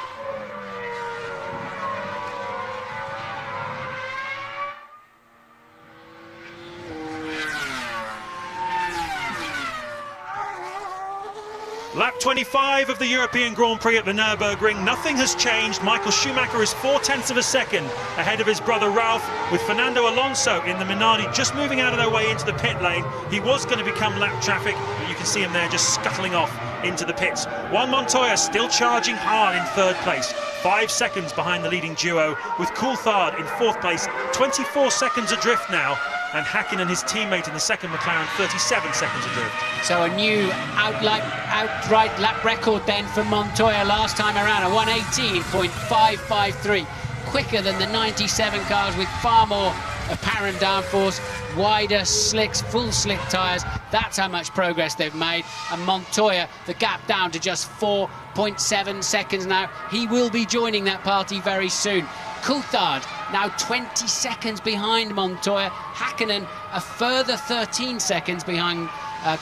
Lap 25 of the European Grand Prix at the Nurburgring. Nothing has changed. Michael Schumacher is 0.4 of a second ahead of his brother Ralf, with Fernando Alonso in the Minardi just moving out of their way into the pit lane. He was going to become lap traffic, but you can see him there just scuttling off into the pits. Juan Montoya still charging hard in third place, 5 seconds behind the leading duo, with Coulthard in fourth place, 24 seconds adrift now. And Hakkinen, his teammate in the second McLaren, 37 seconds adrift. So a new outright lap record then for Montoya last time around, a 118.553, quicker than the 97 cars, with far more apparent downforce, wider slicks, full slick tyres. That's how much progress they've made. And Montoya, the gap down to just 4.7 seconds now. He will be joining that party very soon. Coulthard now 20 seconds behind Montoya. Hakkinen a further 13 seconds behind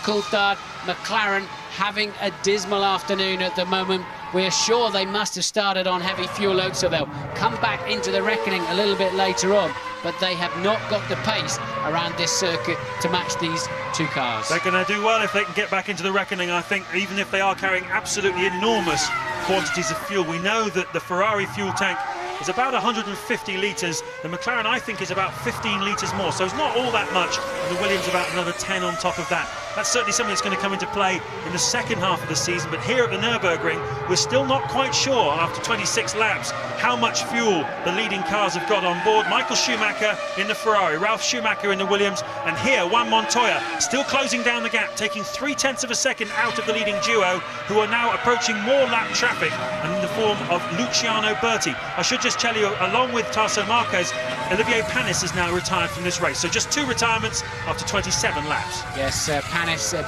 Coulthard. McLaren having a dismal afternoon at the moment. We're sure they must have started on heavy fuel load, so they'll come back into the reckoning a little bit later on, but they have not got the pace around this circuit to match these two cars. They're going to do well if they can get back into the reckoning, I think, even if they are carrying absolutely enormous quantities of fuel. We know that the Ferrari fuel tank is about 150 litres. The McLaren, I think, is about 15 litres more, so it's not all that much, and the Williams about another 10 on top of that. That's certainly something that's going to come into play in the second half of the season, but here at the Nürburgring, we're still not quite sure, after 26 laps, how much fuel the leading cars have got on board. Michael Schumacher in the Ferrari, Ralf Schumacher in the Williams, and here Juan Montoya still closing down the gap, taking 0.3 of a second out of the leading duo, who are now approaching more lap traffic, and in the form of Luciano Berti. I should just tell you, along with Tarso Marquez, Olivier Panis is now retired from this race, so just 2 retirements after 27 laps. Yes, Panis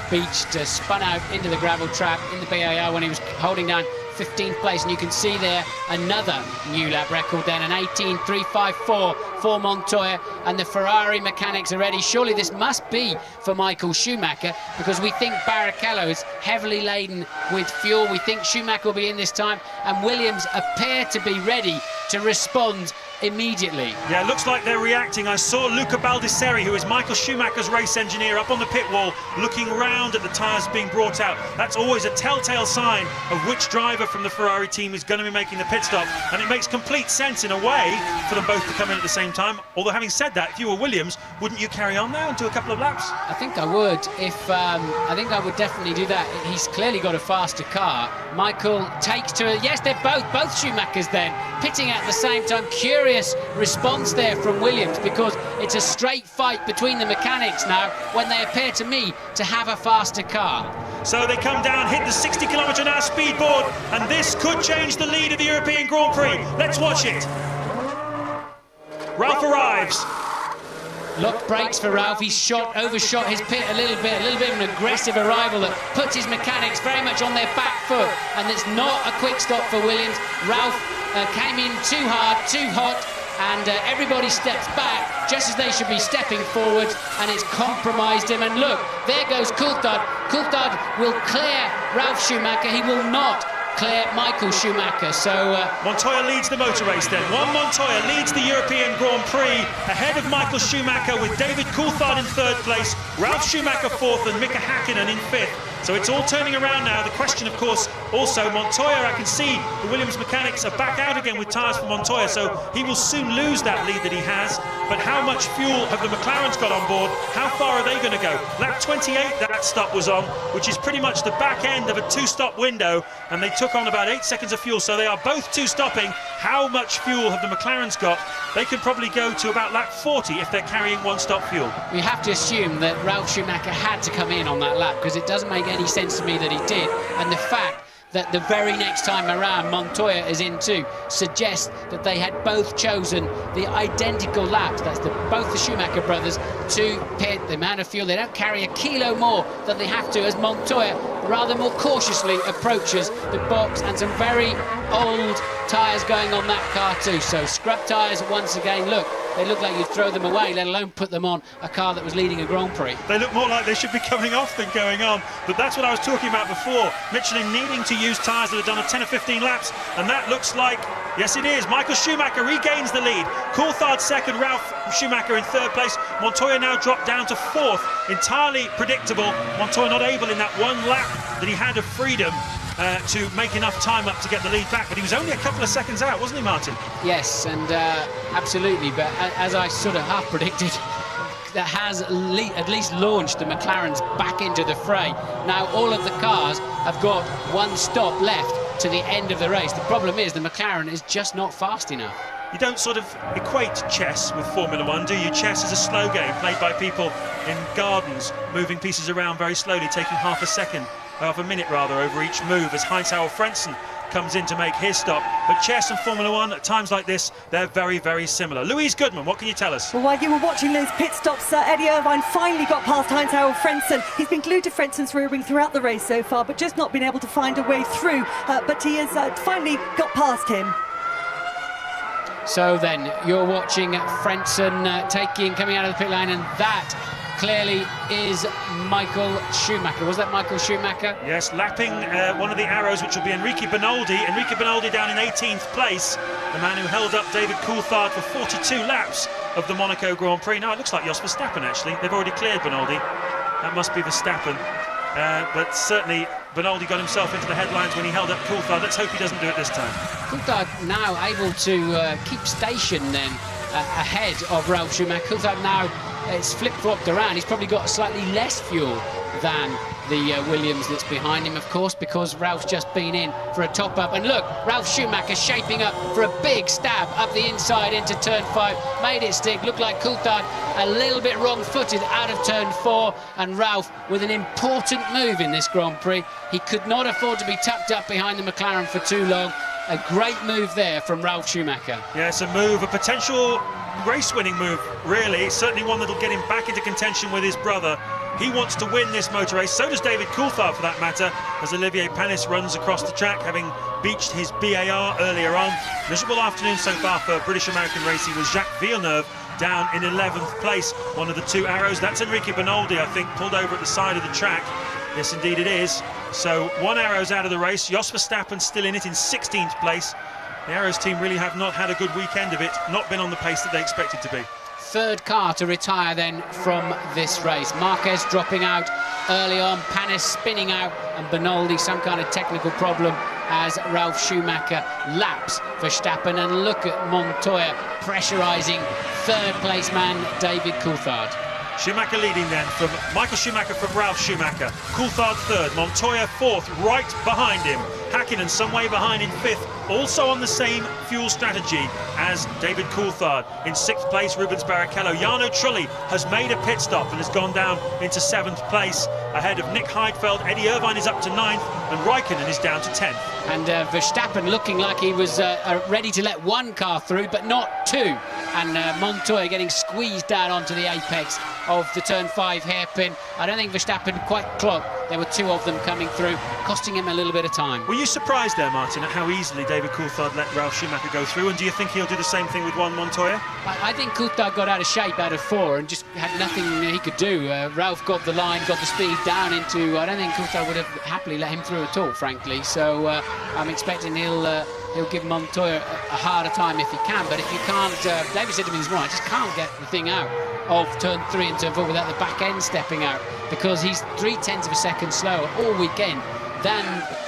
beached, spun out into the gravel trap in the BAR when he was holding down 15th place, and you can see there another new lap record then, an 18.354 for Montoya, and the Ferrari mechanics are ready. Surely this must be for Michael Schumacher, because we think Barrichello is heavily laden with fuel. We think Schumacher will be in this time, and Williams appear to be ready to respond immediately. Yeah, it looks like they're reacting. I saw Luca Baldisseri, who is Michael Schumacher's race engineer, up on the pit wall looking round at the tyres being brought out. That's always a telltale sign of which driver from the Ferrari team is going to be making the pit stop, and it makes complete sense in a way for them both to come in at the same time. Although, having said that, if you were Williams, wouldn't you carry on now and do a couple of laps? I think I would. I think I would definitely do that. He's clearly got a faster car. Michael takes to it. Yes, they're both Schumachers then pitting at the same time. Curious response there from Williams, because it's a straight fight between the mechanics now when they appear to me to have a faster car. So they come down, hit the 60km/h speed board, and this could change the lead of the European Grand Prix. Let's watch it. Ralf arrives. Look, brakes for Ralph. He's overshot his pit a little bit of an aggressive arrival that puts his mechanics very much on their back foot, and it's not a quick stop for Williams. Ralph came in too hard, too hot, and everybody steps back just as they should be stepping forward, and it's compromised him. And look, there goes Coulthard. Coulthard will clear Ralf Schumacher. He will not clear Michael Schumacher. So Montoya leads the motor race then. Juan Montoya leads the European Grand Prix ahead of Michael Schumacher, with David Coulthard in third place, Ralf Schumacher fourth, and Mika Häkkinen in fifth. So it's all turning around now. The question, of course, also Montoya, I can see the Williams mechanics are back out again with tyres for Montoya, so he will soon lose that lead that he has. But how much fuel have the McLarens got on board? How far are they going to go? Lap 28 that stop was on, which is pretty much the back end of a two-stop window, and they took on about 8 seconds of fuel, so they are both two-stopping. How much fuel have the McLarens got? They could probably go to about lap 40 if they're carrying one-stop fuel. We have to assume that Ralf Schumacher had to come in on that lap, because it doesn't make any sense to me that he did, and the fact that the very next time around Montoya is in too suggests that they had both chosen the identical laps. That's both the Schumacher brothers to pit the amount of fuel. They don't carry a kilo more than they have to, as Montoya rather more cautiously approaches the box, and some very old tyres going on that car too. So scrub tyres once again. Look, they look like you'd throw them away, let alone put them on a car that was leading a Grand Prix. They look more like they should be coming off than going on, but that's what I was talking about before. Michelin needing to use tyres that have done a 10 or 15 laps, and that looks like, yes it is, Michael Schumacher regains the lead. Coulthard second, Ralf Schumacher in third place. Montoya now dropped down to fourth. Entirely predictable. Montoya not able in that one lap that he had of freedom to make enough time up to get the lead back, but he was only a couple of seconds out, wasn't he, Martin? Yes, and absolutely, but as I sort of half predicted, that has at least launched the McLarens back into the fray. Now all of the cars have got one stop left to the end of the race. The problem is the McLaren is just not fast enough. You don't sort of equate chess with Formula One, do you? Chess is a slow game played by people in gardens, moving pieces around very slowly, taking half a minute rather, over each move, as Heinz-Harald Frentzen comes in to make his stop. But chess and Formula One, at times like this, they're very, very similar. Louise Goodman, what can you tell us? Well, while you were watching those pit stops, Eddie Irvine finally got past Heinz-Harald Frentzen. He's been glued to Frentzen's rear wing throughout the race so far, but just not been able to find a way through. But he has finally got past him. So then, you're watching Frentzen coming out of the pit lane, and that clearly is Michael Schumacher. Was that Michael Schumacher? Yes, lapping one of the arrows, which will be Enrique Benoldi. Enrique Benoldi down in 18th place, the man who held up David Coulthard for 42 laps of the Monaco Grand Prix. Now it looks like Jos Verstappen, actually. They've already cleared Benoldi. That must be Verstappen. But certainly Benoldi got himself into the headlines when he held up Coulthard. Let's hope he doesn't do it this time. Coulthard now able to keep station then ahead of Ralf Schumacher. Coulthard now, it's flip-flopped around. He's probably got slightly less fuel than the Williams that's behind him, of course, because Ralph's just been in for a top-up. And look, Ralf Schumacher shaping up for a big stab up the inside into turn 5. Made it stick. Looked like Coulthard a little bit wrong-footed out of turn 4. And Ralf with an important move in this Grand Prix. He could not afford to be tucked up behind the McLaren for too long. A great move there from Ralf Schumacher. Yes, a move, a potential race-winning move, really. Certainly one that'll get him back into contention with his brother. He wants to win this motor race. So does David Coulthard, for that matter, as Olivier Panis runs across the track, having beached his BAR earlier on. Miserable afternoon so far for British-American racing, with Jacques Villeneuve down in 11th place. One of the two arrows, that's Enrique Benoldi, I think, pulled over at the side of the track. Yes, indeed it is. So one arrow's out of the race. Jos Verstappen still in it in 16th place. The Arrows team really have not had a good weekend of it, not been on the pace that they expected to be. Third car to retire then from this race. Marquez dropping out early on, Panis spinning out, and Benoldi some kind of technical problem as Ralf Schumacher laps Verstappen. And look at Montoya pressurising third place man David Coulthard. Schumacher leading then, from Michael Schumacher from Ralf Schumacher. Coulthard third, Montoya fourth, right behind him. Häkkinen some way behind in fifth, also on the same fuel strategy as David Coulthard. In sixth place, Rubens Barrichello. Jarno Trulli has made a pit stop and has gone down into 7th place ahead of Nick Heidfeld. Eddie Irvine is up to 9th and Raikkonen is down to 10th. And Verstappen looking like he was ready to let one car through, but not two. and Montoya getting squeezed down onto the apex of the turn 5 hairpin. I don't think Verstappen quite clocked. There were 2 of them coming through, costing him a little bit of time. Were you surprised there, Martin, at how easily David Coulthard let Ralf Schumacher go through, and do you think he'll do the same thing with Juan Montoya? I think Coulthard got out of shape out of 4 and just had nothing he could do. Ralph got the line, got the speed down into... I don't think Coulthard would have happily let him through at all, frankly. So I'm expecting he'll give Montoya a harder time if he can. But if you can't... David said to me this morning, I just can't get the thing out of turn 3 and turn 4 without the back end stepping out, because he's 0.3 of a second slower all weekend than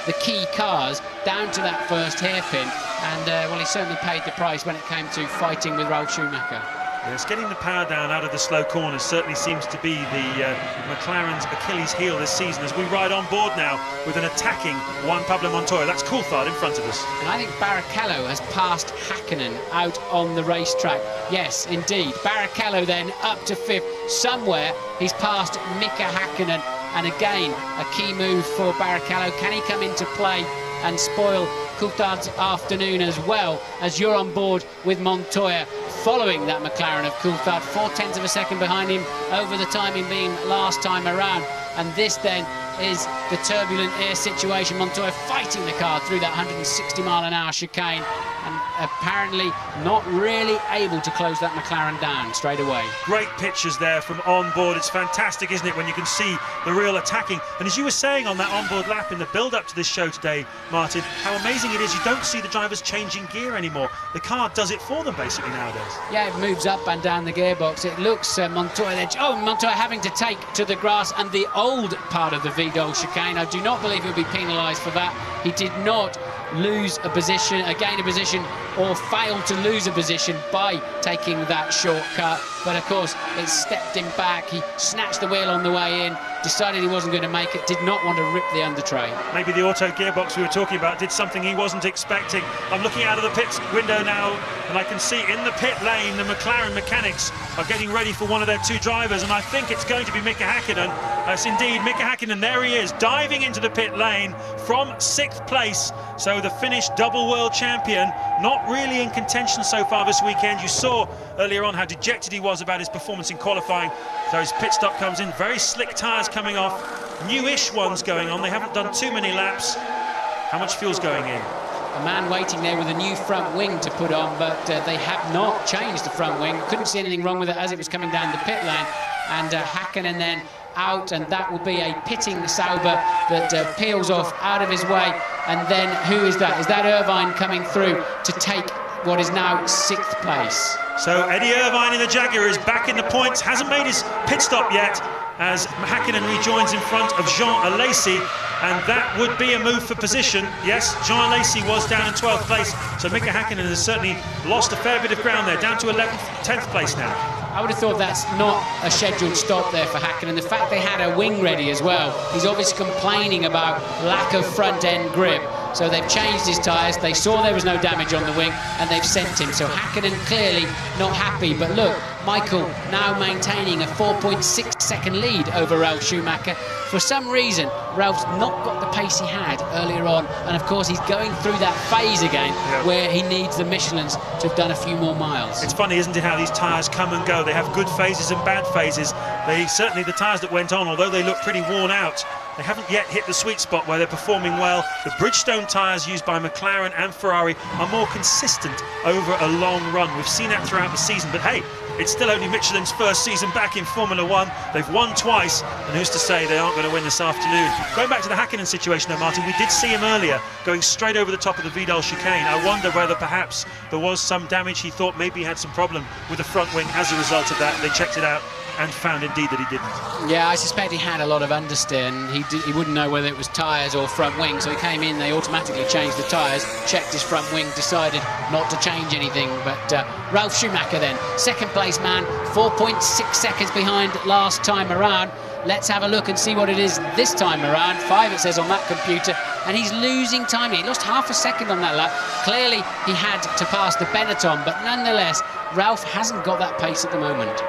the key cars down to that first hairpin. And, well, he certainly paid the price when it came to fighting with Ralf Schumacher. Yes, getting the power down out of the slow corners certainly seems to be the McLaren's Achilles heel this season, as we ride on board now with an attacking Juan Pablo Montoya. That's Coulthard in front of us. And I think Barrichello has passed Häkkinen out on the racetrack. Yes, indeed. Barrichello then up to 5th. Somewhere he's passed Mika Häkkinen. And again, a key move for Barrichello. Can he come into play and spoil Coulthard's afternoon as well, as you're on board with Montoya following that McLaren of Coulthard, 0.4 of a second behind him over the timing being last time around. And this then is the turbulent air situation. Montoya fighting the car through that 160-mile-an-hour chicane, and apparently not really able to close that McLaren down straight away. Great pictures there from on board. It's fantastic, isn't it, when you can see the real attacking. And as you were saying on that onboard lap in the build-up to this show today, Martin, how amazing it is you don't see the drivers changing gear anymore. The car does it for them basically nowadays. Yeah, it moves up and down the gearbox. It looks Montoya there. Oh, Montoya having to take to the grass and the old part of the Vidal chicane. I do not believe he'll be penalised for that. He did not lose a position, gain a position, or fail to lose a position by taking that shortcut. But of course, it stepped him back. He snatched the wheel on the way in, decided he wasn't going to make it, did not want to rip the under tray. Maybe the auto gearbox we were talking about did something he wasn't expecting. I'm looking out of the pit window now, and I can see in the pit lane the McLaren mechanics are getting ready for one of their 2 drivers, and I think it's going to be Mika Häkkinen. Yes, indeed, Mika Häkkinen, there he is, diving into the pit lane from 6th place. So the Finnish double world champion, not really in contention so far this weekend. You saw earlier on how dejected he was about his performance in qualifying. So his pit stop comes in, very slick tyres coming off, newish ones going on. They haven't done too many laps. How much fuel's going in? A man waiting there with a new front wing to put on, but they have not changed the front wing. Couldn't see anything wrong with it as it was coming down the pit lane. And Häkkinen then out, and that will be a pitting Sauber that peels off out of his way. And then who is that? Is that Irvine coming through to take what is now 6th place? So Eddie Irvine in the Jaguar is back in the points, hasn't made his pit stop yet, as Häkkinen rejoins in front of Jean Alesi, and that would be a move for position. Yes, Jean Alesi was down in 12th place, so Mika Häkkinen has certainly lost a fair bit of ground there, down to 11th, 10th place now. I would have thought that's not a scheduled stop there for Häkkinen. The fact they had a wing ready as well, he's obviously complaining about lack of front end grip. So they've changed his tyres, they saw there was no damage on the wing, and they've sent him. So Häkkinen clearly not happy. But look, Michael now maintaining a 4.6 second lead over Ralf Schumacher. For some reason, Ralph's not got the pace he had earlier on. And of course, he's going through that phase again where he needs the Michelins to have done a few more miles. It's funny, isn't it, how these tyres come and go. They have good phases and bad phases. They certainly, the tyres that went on, although they look pretty worn out, they haven't yet hit the sweet spot where they're performing well. The Bridgestone tyres used by McLaren and Ferrari are more consistent over a long run. We've seen that throughout the season, but hey, it's still only Michelin's first season back in Formula One. They've won twice, and who's to say they aren't going to win this afternoon? Going back to the Häkkinen situation though, Martin, we did see him earlier going straight over the top of the Vidal chicane. I wonder whether perhaps there was some damage. He thought maybe he had some problem with the front wing as a result of that. They checked it out and found indeed that he didn't. Yeah, I suspect he had a lot of understeer, and he wouldn't know whether it was tyres or front wing, so he came in, they automatically changed the tyres, checked his front wing, decided not to change anything. But Ralf Schumacher then, second place man, 4.6 seconds behind last time around. Let's have a look and see what it is this time around. 5 it says on that computer, and he's losing time. He lost half a second on that lap. Clearly he had to pass the Benetton, but nonetheless Ralf hasn't got that pace at the moment.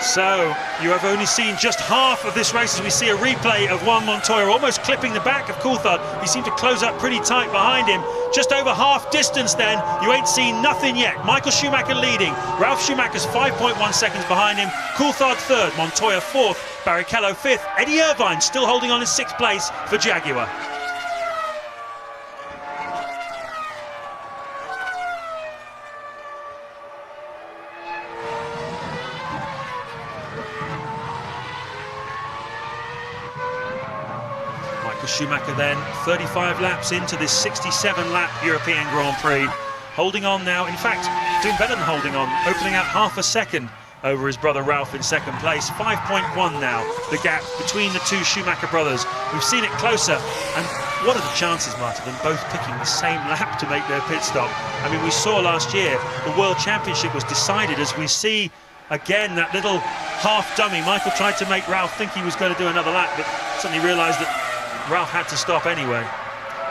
So, you have only seen just half of this race as we see a replay of Juan Montoya almost clipping the back of Coulthard. He seemed to close up pretty tight behind him. Just over half distance then, you ain't seen nothing yet. Michael Schumacher leading, Ralf Schumacher's 5.1 seconds behind him, Coulthard third, Montoya fourth, Barrichello fifth, Eddie Irvine still holding on in sixth place for Jaguar. Schumacher then 35 laps into this 67-lap European Grand Prix, holding on now, in fact doing better than holding on, opening out half a second over his brother Ralf in second place. 5.1 now, the gap between the two Schumacher brothers. We've seen it closer, and what are the chances, Martin, of them both picking the same lap to make their pit stop? I mean, we saw last year the World Championship was decided as we see again that little half dummy. Michael tried to make Ralf think he was going to do another lap, but suddenly realised that Ralf had to stop anyway.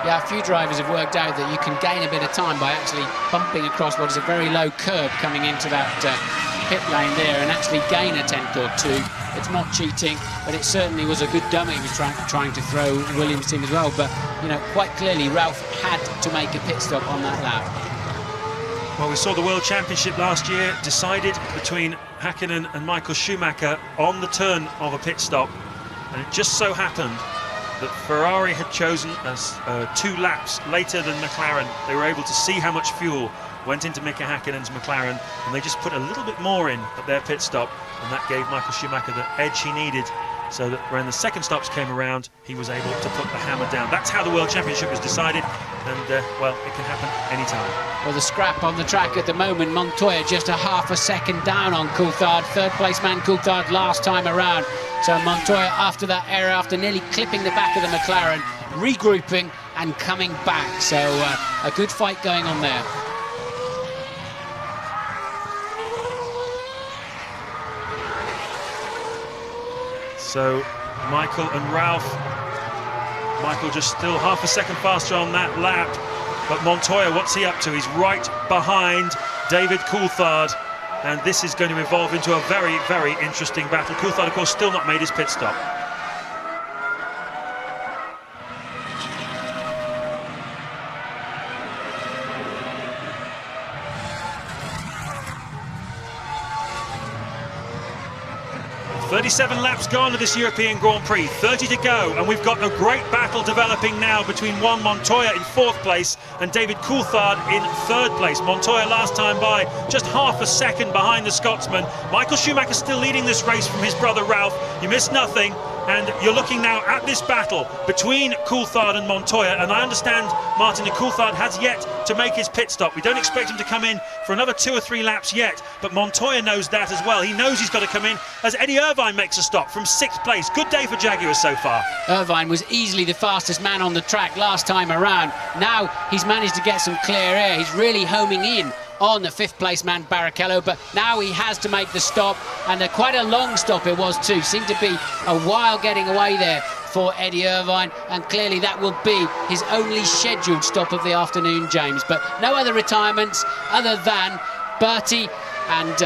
Yeah, a few drivers have worked out that you can gain a bit of time by actually bumping across what is a very low curb coming into that pit lane there and actually gain a tenth or two. It's not cheating, but it certainly was a good dummy he was trying to throw Williams' team as well. But, you know, quite clearly Ralf had to make a pit stop on that lap. Well, we saw the World Championship last year decided between Häkkinen and Michael Schumacher on the turn of a pit stop, and it just so happened that Ferrari had chosen as 2 laps later than McLaren. They were able to see how much fuel went into Mika Häkkinen's McLaren, and they just put a little bit more in at their pit stop, and that gave Michael Schumacher the edge he needed, so that when the second stops came around, he was able to put the hammer down. That's how the World Championship was decided, and well, it can happen anytime. Well, the scrap on the track at the moment, Montoya just a half a second down on Coulthard. Third place man Coulthard last time around. So Montoya, after that error, after nearly clipping the back of the McLaren, regrouping and coming back. So a good fight going on there. So Michael and Ralf, Michael just still half a second faster on that lap, but Montoya, what's he up to? He's right behind David Coulthard, and this is going to evolve into a very, very interesting battle. Coulthard, of course, still not made his pit stop. "37 laps gone of this European Grand Prix, 30 to go, and we've got a great battle developing now between Juan Montoya in 4th place and David Coulthard in 3rd place. Montoya last time by just half a second behind the Scotsman. Michael Schumacher still leading this race from his brother Ralf. You miss nothing, and you're looking now at this battle between Coulthard and Montoya, and I understand, Martin, that Coulthard has yet to make his pit stop. We don't expect him to come in for another 2 or 3 laps yet, but Montoya knows that as well. He knows he's got to come in as Eddie Irvine makes a stop from 6th place. Good day for Jaguars so far. Irvine was easily the fastest man on the track last time around. Now he's managed to get some clear air. He's really homing in on the 5th place man Barrichello, but now he has to make the stop, and quite a long stop it was too. Seemed to be a while getting away there for Eddie Irvine, and clearly that will be his only scheduled stop of the afternoon, James. But no other retirements other than Bertie and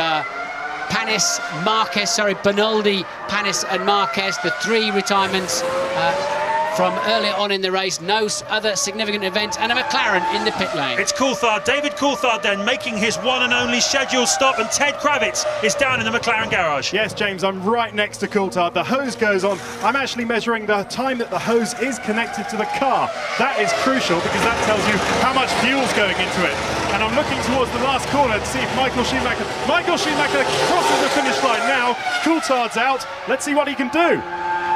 Panis, Marquez, Bernaldi, Panis and Marquez, the 3 retirements from earlier on in the race. No other significant events, and a McLaren in the pit lane. It's Coulthard, David Coulthard then making his one and only scheduled stop, and Ted Kravitz is down in the McLaren garage. Yes, James, I'm right next to Coulthard. The hose goes on. I'm actually measuring the time that the hose is connected to the car. That is crucial because that tells you how much fuel's going into it. And I'm looking towards the last corner to see if Michael Schumacher crosses the finish line now. Coulthard's out. Let's see what he can do.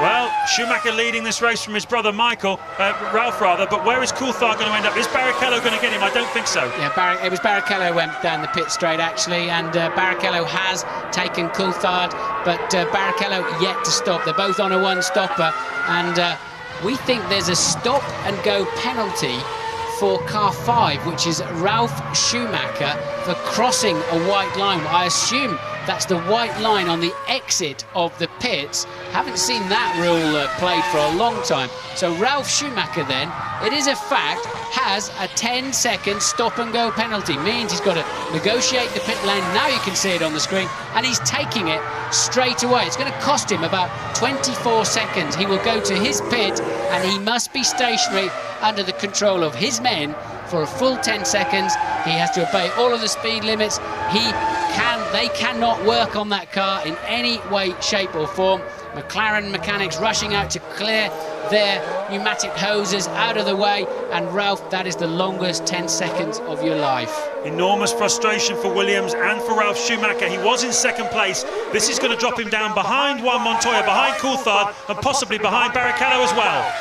Well, Schumacher leading this race from his brother Ralf rather, but where is Coulthard going to end up? Is Barrichello going to get him? I don't think so. Yeah, it was Barrichello went down the pit straight actually, and Barrichello has taken Coulthard, but Barrichello yet to stop. They're both on a 1-stopper, and we think there's a stop and go penalty for car 5, which is Ralf Schumacher for crossing a white line. I assume That's the white line on the exit of the pits. Haven't seen that rule played for a long time. So Ralf Schumacher then, it is a fact, has a 10-second stop-and-go penalty. Means he's got to negotiate the pit lane. Now you can see it on the screen, and he's taking it straight away. It's going to cost him about 24 seconds. He will go to his pit, and he must be stationary under the control of his men for a full 10 seconds. He has to obey all of the speed limits. They cannot work on that car in any way, shape or form. McLaren mechanics rushing out to clear their pneumatic hoses out of the way, and Ralf, that is the longest 10 seconds of your life. Enormous frustration for Williams and for Ralf Schumacher. He was in second place. This is going to drop him down behind Juan Montoya, behind Coulthard, and possibly behind Barrichello as well.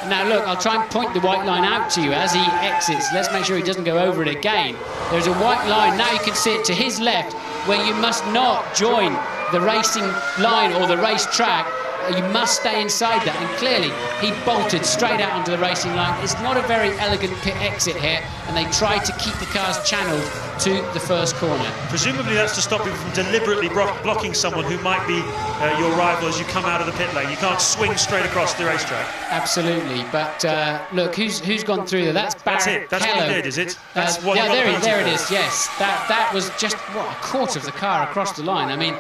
Now look, I'll try and point the white line out to you as he exits. Let's make sure he doesn't go over it again. There's a white line, now you can see it to his left, where you must not join the racing line or the race track. You must stay inside that, and clearly he bolted straight out onto the racing line. It's not a very elegant pit exit here, and they tried to keep the cars channeled to the first corner. Presumably that's to stop him from deliberately blocking someone who might be your rival as you come out of the pit lane. You can't swing straight across the racetrack. Absolutely, but look, who's gone through there? That's Barrichello. That's it. That's what he did, is it? That's what yeah, there it is. Yes, that was just a quarter of the car across the line. I mean,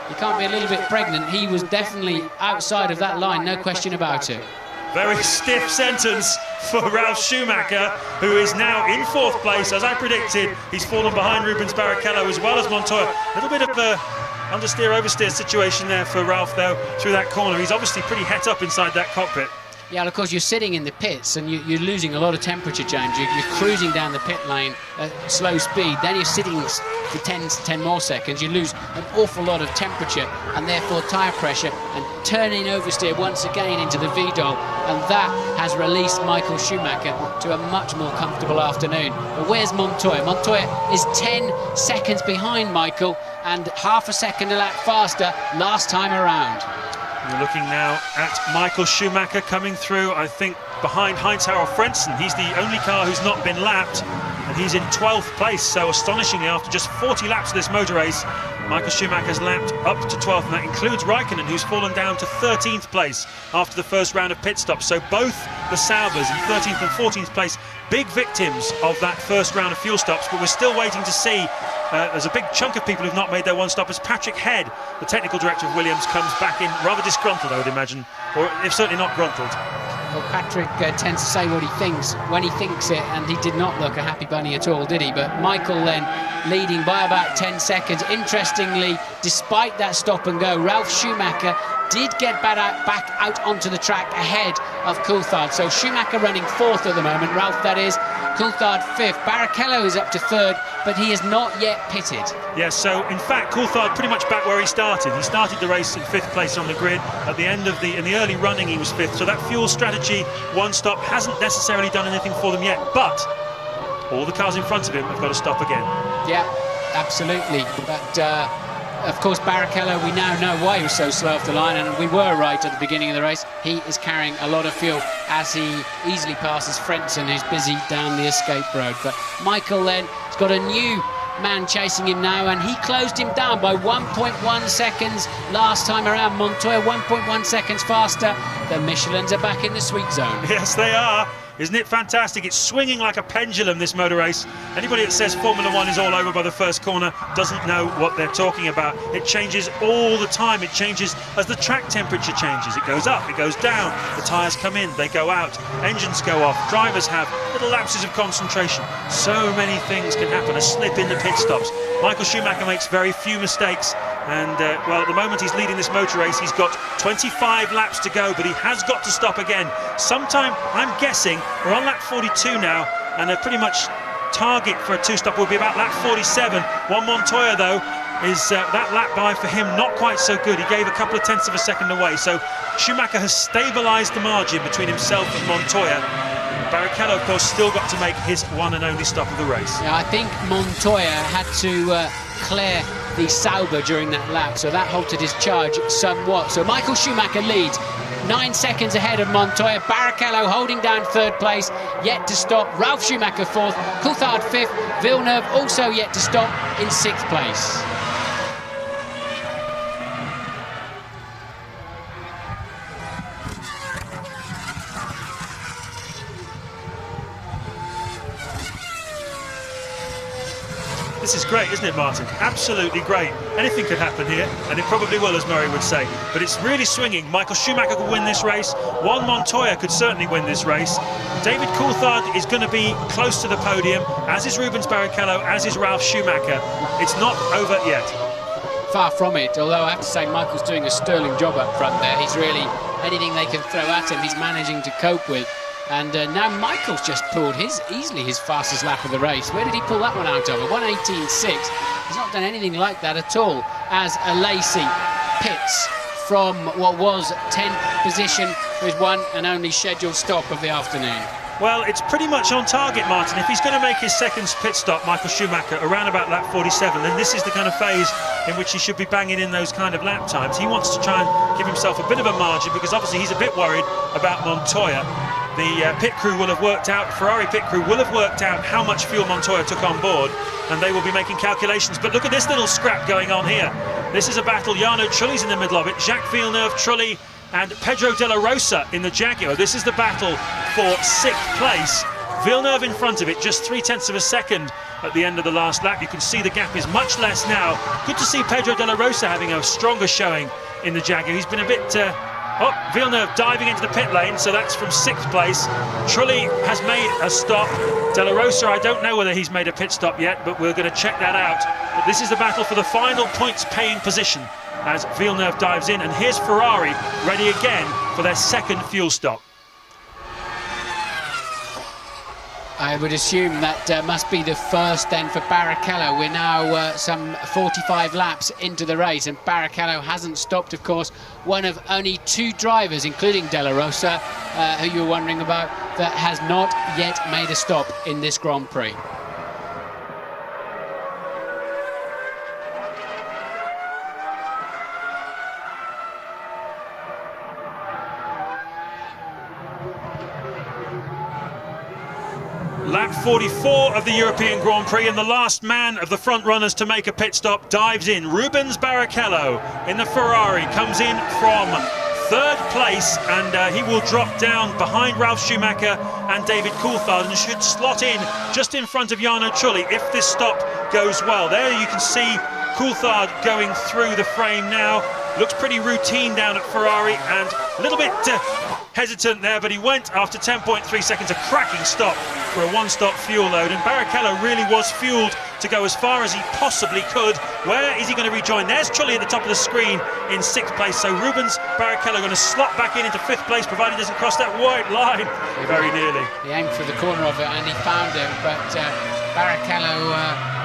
you can't be a little bit pregnant. He was definitely outside of that line, no question about it. Very stiff sentence for Ralf Schumacher, who is now in fourth place. As I predicted, he's fallen behind Rubens Barrichello as well as Montoya. A little bit of a understeer, oversteer situation there for Ralf, though, through that corner. He's obviously pretty het up inside that cockpit. Yeah, of course, you're sitting in the pits and you're losing a lot of temperature, James. You're cruising down the pit lane at slow speed. Then you're sitting for 10 more seconds. You lose an awful lot of temperature and therefore tyre pressure, and turning oversteer once again into the VDOL. And that has released Michael Schumacher to a much more comfortable afternoon. But where's Montoya? Montoya is 10 seconds behind Michael and half a second a lap faster last time around. We're looking now at Michael Schumacher coming through, I think, behind Heinz-Harald Frentzen. He's the only car who's not been lapped, and he's in 12th place. So astonishingly, after just 40 laps of this motor race, Michael Schumacher's lapped up to 12th, and that includes Raikkonen, who's fallen down to 13th place after the first round of pit stops. So both the Saubers in 13th and 14th place, big victims of that first round of fuel stops, but we're still waiting to see. There's a big chunk of people who've not made their one stop as Patrick Head, the technical director of Williams, comes back in rather disgruntled, I would imagine, or if certainly not gruntled. Well, Patrick tends to say what he thinks when he thinks it, and he did not look a happy bunny at all, did he? But Michael then leading by about 10 seconds. Interestingly, despite that stop and go, Ralf Schumacher did get back out onto the track ahead of Coulthard. So Schumacher running fourth at the moment, Ralf that is, Coulthard fifth. Barrichello is up to third, but he is not yet pitted. Yes, so in fact Coulthard pretty much back where he started. He started the race in fifth place on the grid. At the end of in the early running he was fifth. So that fuel strategy, one stop, hasn't necessarily done anything for them yet, but all the cars in front of him have got to stop again. Yeah, absolutely. But of course, Barrichello, we now know why he was so slow off the line, and we were right at the beginning of the race. He is carrying a lot of fuel as he easily passes Frentzen, who's busy down the escape road. But Michael then has got a new man chasing him now, and he closed him down by 1.1 seconds last time around. Montoya 1.1 seconds faster. The Michelins are back in the sweet zone. Yes, they are. Isn't it fantastic? It's swinging like a pendulum, this motor race. Anybody that says Formula One is all over by the first corner doesn't know what they're talking about. It changes all the time. It changes as the track temperature changes. It goes up, it goes down. The tyres come in, they go out. Engines go off. Drivers have little lapses of concentration. So many things can happen. A slip in the pit stops. Michael Schumacher makes very few mistakes. And, well, at the moment he's leading this motor race. He's got 25 laps to go, but he has got to stop again. Sometime, I'm guessing, we're on lap 42 now, and a pretty much target for a two-stop will be about lap 47. Juan Montoya, though, is that lap by for him not quite so good. He gave a couple of tenths of a second away. So Schumacher has stabilised the margin between himself and Montoya. Barrichello, of course, still got to make his one and only stop of the race. Yeah, I think Montoya had to clear the Sauber during that lap, so that halted his charge somewhat. So Michael Schumacher leads 9 seconds ahead of Montoya. Barrichello holding down third place, yet to stop. Ralf Schumacher fourth, Coulthard fifth, Villeneuve also yet to stop in sixth place. This is great, isn't it, Martin? Absolutely great. Anything could happen here, and it probably will, as Murray would say. But it's really swinging. Michael Schumacher could win this race. Juan Montoya could certainly win this race. David Coulthard is going to be close to the podium, as is Rubens Barrichello, as is Ralf Schumacher. It's not over yet. Far from it, although I have to say Michael's doing a sterling job up front there. He's really, anything they can throw at him, he's managing to cope with. And now Michael's just pulled easily his fastest lap of the race. Where did he pull that one out of? A 1:18.6. He's not done anything like that at all, as Lacey pits from what was 10th position for his one and only scheduled stop of the afternoon. Well, it's pretty much on target, Martin. If he's going to make his second pit stop, Michael Schumacher, around about lap 47, then this is the kind of phase in which he should be banging in those kind of lap times. He wants to try and give himself a bit of a margin, because obviously he's a bit worried about Montoya. The pit crew will have worked out, Ferrari pit crew will have worked out how much fuel Montoya took on board, and they will be making calculations. But look at this little scrap going on here. This is a battle. Jarno Trulli's in the middle of it. Jacques Villeneuve, Trulli, and Pedro de la Rosa in the Jaguar. This is the battle for 6th place. Villeneuve in front of it, just 0.3 of a second at the end of the last lap. You can see the gap is much less now. Good to see Pedro de la Rosa having a stronger showing in the Jaguar. He's been a bit... Villeneuve diving into the pit lane, so that's from 6th place. Trulli has made a stop. De La Rosa, I don't know whether he's made a pit stop yet, but we're going to check that out. But this is the battle for the final points-paying position as Villeneuve dives in. And here's Ferrari ready again for their second fuel stop. I would assume that must be the first then for Barrichello. We're now some 45 laps into the race, and Barrichello hasn't stopped, of course. One of only 2 drivers, including De La Rosa, who you were wondering about, that has not yet made a stop in this Grand Prix. Lap 44 of the European Grand Prix, and the last man of the front runners to make a pit stop dives in. Rubens Barrichello in the Ferrari comes in from 3rd place, and he will drop down behind Ralf Schumacher and David Coulthard, and should slot in just in front of Jarno Trulli if this stop goes well. There you can see Coulthard going through the frame now. Looks pretty routine down at Ferrari, and a little bit hesitant there, but he went after 10.3 seconds, a cracking stop for a one-stop fuel load, and Barrichello really was fueled to go as far as he possibly could. Where is he going to rejoin? There's Trulli at the top of the screen in 6th place, so Rubens Barrichello going to slot back into 5th place, provided he doesn't cross that white line very nearly. He aimed for the corner of it and he found it, but Barrichello,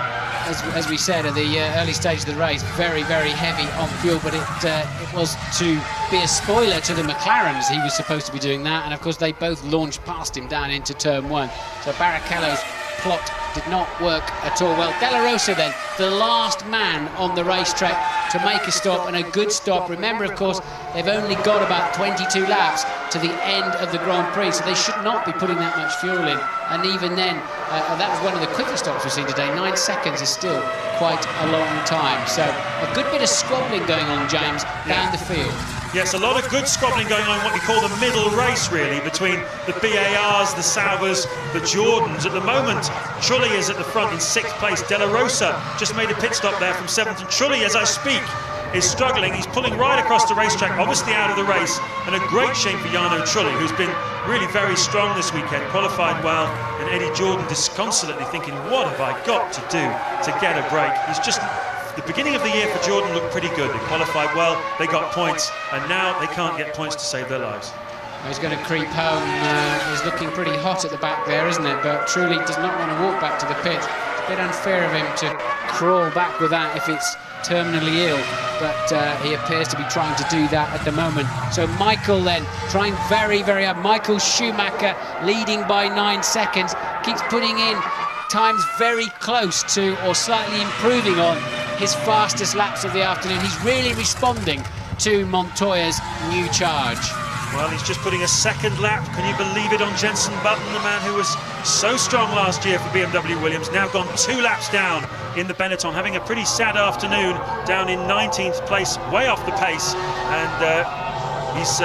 as we said at the early stage of the race, very, very heavy on fuel, but it was to be a spoiler to the McLarens. He was supposed to be doing that, and of course they both launched past him down into turn 1. So Barrichello's plot did not work at all well. De La Rosa then, the last man on the racetrack to make a stop, and a good stop. Remember, of course, they've only got about 22 laps to the end of the Grand Prix, so they should not be putting that much fuel in. And even then, that was one of the quickest stops we've seen today. 9 seconds is still quite a long time. So a good bit of squabbling going on, James, down the field. Yes, a lot of good squabbling going on in what we call the middle race, really, between the BARs, the Saubers, the Jordans. At the moment, Trulli is at the front in 6th place. De La Rosa just made a pit stop there from 7th, and Trulli, as I speak, is struggling. He's pulling right across the racetrack, obviously out of the race, and a great shame for Jarno Trulli, who's been really very strong this weekend, qualified well, and Eddie Jordan disconsolately thinking, what have I got to do to get a break? He's just... The beginning of the year for Jordan looked pretty good. They qualified well, they got points, and now they can't get points to save their lives. He's going to creep home. He's looking pretty hot at the back there, isn't it? But truly does not want to walk back to the pit. It's a bit unfair of him to crawl back with that if it's terminally ill, but he appears to be trying to do that at the moment. So Michael then trying very, very hard. Michael Schumacher leading by 9 seconds, keeps putting in times very close to or slightly improving on his fastest laps of the afternoon. He's really responding to Montoya's new charge. Well, he's just putting a second lap, can you believe it, on Jenson Button, the man who was so strong last year for BMW Williams, now gone 2 laps down in the Benetton, having a pretty sad afternoon, down in 19th place, way off the pace, and he's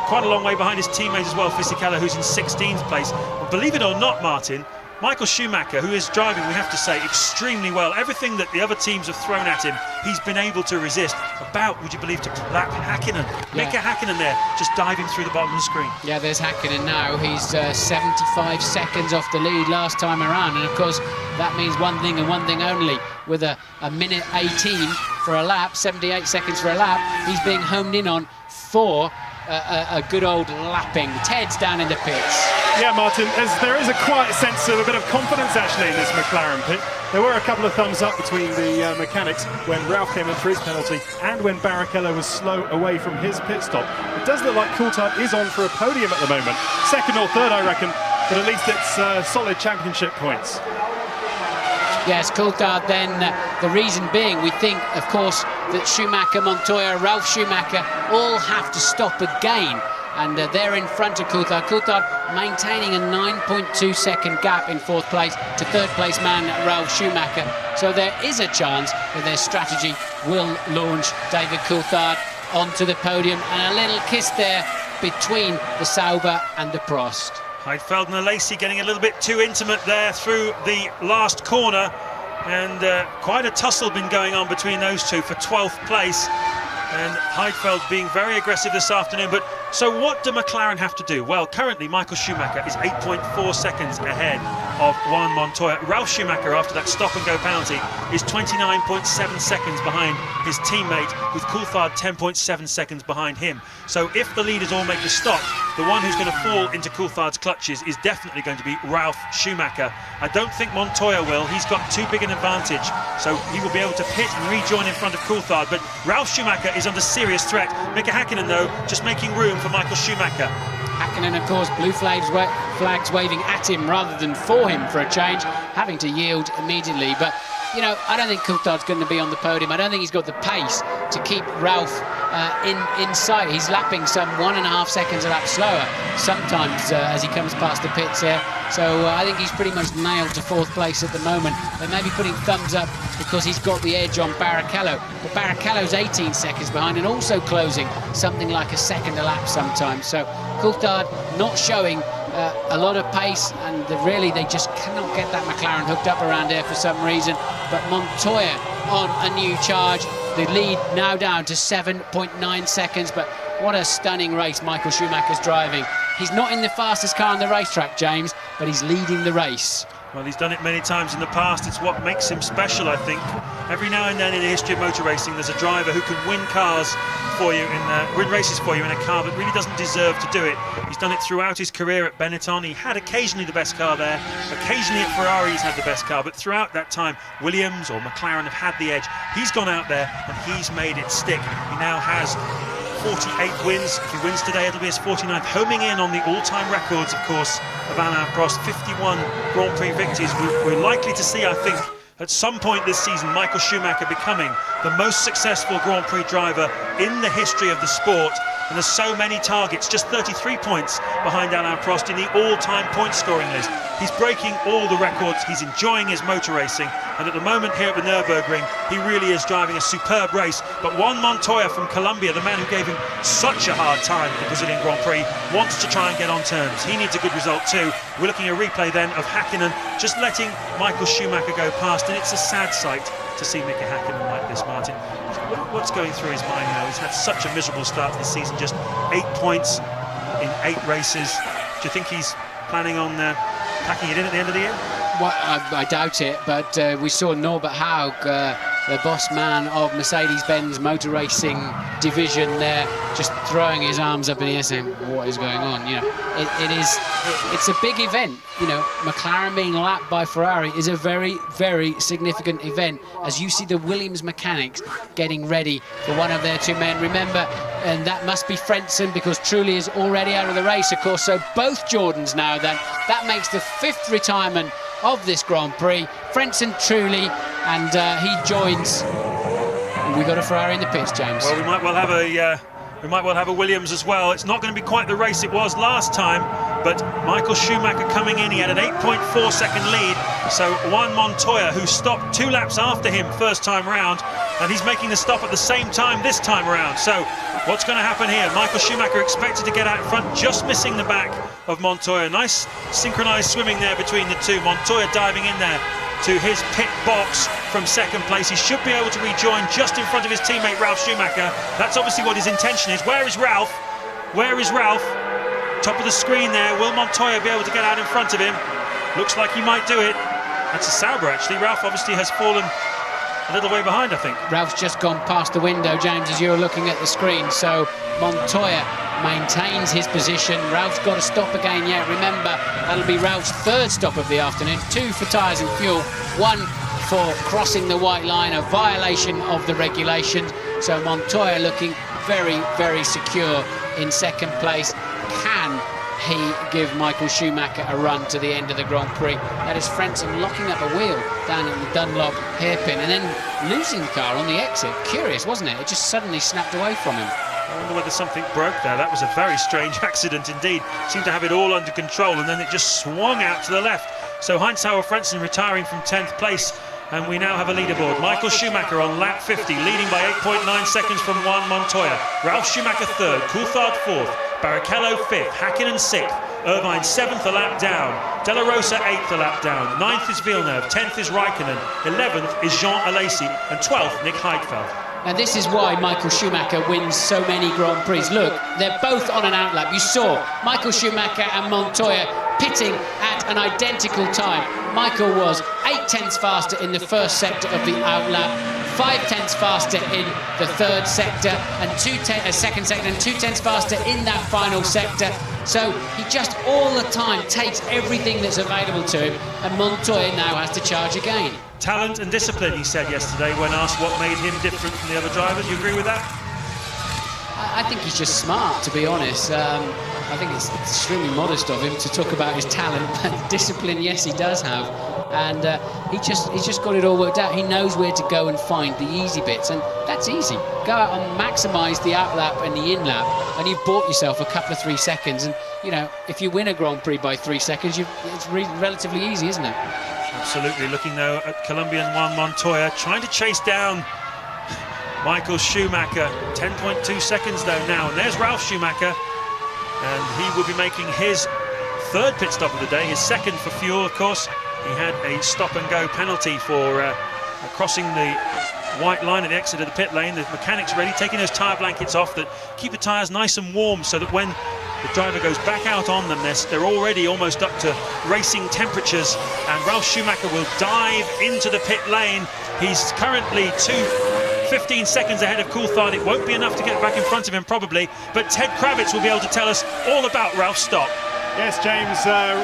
quite a long way behind his teammate as well, Fisichella, who's in 16th place. And believe it or not, Martin, Michael Schumacher, who is driving, we have to say, extremely well. Everything that the other teams have thrown at him, he's been able to resist. About, would you believe, to lap Häkkinen. Mika Häkkinen there, just diving through the bottom of the screen. Yeah, there's Häkkinen now. He's 75 seconds off the lead last time around. And, of course, that means one thing and one thing only. With a minute 18 for a lap, 78 seconds for a lap, he's being homed in on for a good old lapping. Ted's down in the pits. Yeah, Martin, there is a quiet sense of a bit of confidence actually in this McLaren pit. There were a couple of thumbs up between the mechanics when Ralph came in for his penalty and when Barrichello was slow away from his pit stop. It does look like Coulthard is on for a podium at the moment. Second or third, I reckon, but at least it's solid championship points. Yes, Coulthard then, the reason being, we think, of course, that Schumacher, Montoya, Ralf Schumacher all have to stop again. And they're in front of Coulthard. Coulthard maintaining a 9.2 second gap in fourth place to third place man Ralf Schumacher. So there is a chance that their strategy will launch David Coulthard onto the podium. And a little kiss there between the Sauber and the Prost. Heidfeld and Lacey getting a little bit too intimate there through the last corner, and quite a tussle been going on between those two for 12th place, and Heidfeld being very aggressive this afternoon. But so what do McLaren have to do? Well, currently Michael Schumacher is 8.4 seconds ahead of Juan Montoya. Ralf Schumacher, after that stop-and-go penalty, is 29.7 seconds behind his teammate, with Coulthard 10.7 seconds behind him. So if the leaders all make a stop, the one who's going to fall into Coulthard's clutches is definitely going to be Ralf Schumacher. I don't think Montoya will. He's got too big an advantage, so he will be able to pit and rejoin in front of Coulthard. But Ralf Schumacher is under serious threat. Mika Häkkinen, though, just making room for Michael Schumacher. Häkkinen, of course, blue flags waving at him rather than for him for a change, having to yield immediately. But, you know, I don't think Coulthard's going to be on the podium. I don't think he's got the pace to keep Ralf in sight. He's lapping some 1.5 seconds a lap slower sometimes as he comes past the pits here. So I think he's pretty much nailed to fourth place at the moment. They may be putting thumbs up because he's got the edge on Barrichello. But Barrichello's 18 seconds behind and also closing something like a second a lap sometimes. So Coulthard not showing a lot of pace, and really they just cannot get that McLaren hooked up around here for some reason. But Montoya on a new charge. The lead now down to 7.9 seconds. But what a stunning race Michael Schumacher's driving. He's not in the fastest car on the racetrack, James, but he's leading the race. Well, he's done it many times in the past. It's what makes him special, I think. Every now and then in the history of motor racing, there's a driver who can win cars for you, win races for you in a car that really doesn't deserve to do it. He's done it throughout his career at Benetton. He had occasionally the best car there. Occasionally at Ferrari he's had the best car, but throughout that time, Williams or McLaren have had the edge. He's gone out there and he's made it stick. He now has 48 wins. If he wins today, it'll be his 49th, homing in on the all-time records, of course, of Alain Prost. 51 Grand Prix victories. We're likely to see, I think, at some point this season, Michael Schumacher becoming the most successful Grand Prix driver in the history of the sport. And there's so many targets, just 33 points behind Alain Prost in the all-time point scoring list. He's breaking all the records, he's enjoying his motor racing, and at the moment here at the Nurburgring, he really is driving a superb race. But Juan Montoya from Colombia, the man who gave him such a hard time at the Brazilian Grand Prix, wants to try and get on terms. He needs a good result too. We're looking at a replay then of Häkkinen just letting Michael Schumacher go past, and it's a sad sight to see Mika Häkkinen like this, Martin. What's going through his mind now? He's had such a miserable start to this season, just 8 points in 8 races. Do you think he's planning on packing it in at the end of the year? Well, I doubt it, but we saw Norbert Haug, the boss man of Mercedes-Benz motor racing division there, just throwing his arms up in the air saying, what is going on? You know, it's a big event. You know, McLaren being lapped by Ferrari is a very, very significant event as you see the Williams mechanics getting ready for one of their two men. Remember, and that must be Frentzen because Trulli is already out of the race, of course, so both Jordans now then. That makes the 5th retirement of this Grand Prix. Frentzen, Trulli, and he joins. And we got a Ferrari in the pits, James. Well, we might well have a Williams as well. It's not going to be quite the race it was last time, but Michael Schumacher coming in, he had an 8.4 second lead. So Juan Montoya, who stopped 2 laps after him first time round, and he's making the stop at the same time this time around. So what's going to happen here? Michael Schumacher expected to get out in front, just missing the back of Montoya. Nice synchronized swimming there between the two. Montoya diving in there to his pit box from second place. He should be able to rejoin just in front of his teammate Ralf Schumacher. That's obviously what his intention is. Where is Ralf? Where is Ralf? Top of the screen there. Will Montoya be able to get out in front of him? Looks like he might do it. That's a Sauber actually. Ralf obviously has fallen a little way behind, I think. Ralph's just gone past the window, James, as you're looking at the screen. So Montoya maintains his position. Ralph's got to stop again. Yeah, remember, that'll be Ralph's third stop of the afternoon. 2 for tyres and fuel, 1 for crossing the white line, a violation of the regulations. So Montoya looking very, very secure in second place. Can he give Michael Schumacher a run to the end of the Grand Prix? That is Frentzen locking up a wheel down at the Dunlop hairpin and then losing the car on the exit. Curious, wasn't it? It just suddenly snapped away from him. I wonder whether something broke there. That was a very strange accident indeed. Seemed to have it all under control, and then it just swung out to the left. So Heinz-Harald Frentzen retiring from 10th place, and we now have a leaderboard. Michael Schumacher on lap 50, leading by 8.9 seconds from Juan Montoya. Ralf Schumacher 3rd, Coulthard 4th, Barrichello 5th, Hakkinen 6th, Irvine 7th a lap down, De La Rosa 8th a lap down, 9th is Villeneuve, 10th is Raikkonen, 11th is Jean Alesi, and 12th Nick Heidfeld. Now this is why Michael Schumacher wins so many Grand Prix. Look, they're both on an outlap. You saw Michael Schumacher and Montoya pitting at an identical time. Michael was 0.8 faster in the first sector of the outlap, 0.5 faster in the third sector, and second sector, and 0.2 faster in that final sector. So he just all the time takes everything that's available to him, and Montoya now has to charge again. Talent and discipline, he said yesterday when asked what made him different from the other drivers. You agree with that? I think he's just smart, to be honest. I think it's extremely modest of him to talk about his talent, but discipline, yes, he does have. And he's just got it all worked out. He knows where to go and find the easy bits, and that's easy. Go out and maximise the outlap and the in-lap, and you've bought yourself a couple of 3 seconds. And, you know, if you win a Grand Prix by 3 seconds, it's relatively easy, isn't it? Absolutely. Looking, though, at Colombian Juan Montoya, trying to chase down Michael Schumacher. 10.2 seconds, though, now. And there's Ralf Schumacher, and he will be making his 3rd pit stop of the day, his 2nd for fuel, of course. He had a stop-and-go penalty for crossing the white line at the exit of the pit lane. The mechanics ready, taking those tyre blankets off that keep the tyres nice and warm so that when the driver goes back out on them, they're already almost up to racing temperatures, and Ralf Schumacher will dive into the pit lane. He's currently 15 seconds ahead of Coulthard. It won't be enough to get back in front of him probably, but Ted Kravitz will be able to tell us all about Ralph's stop. Yes, James,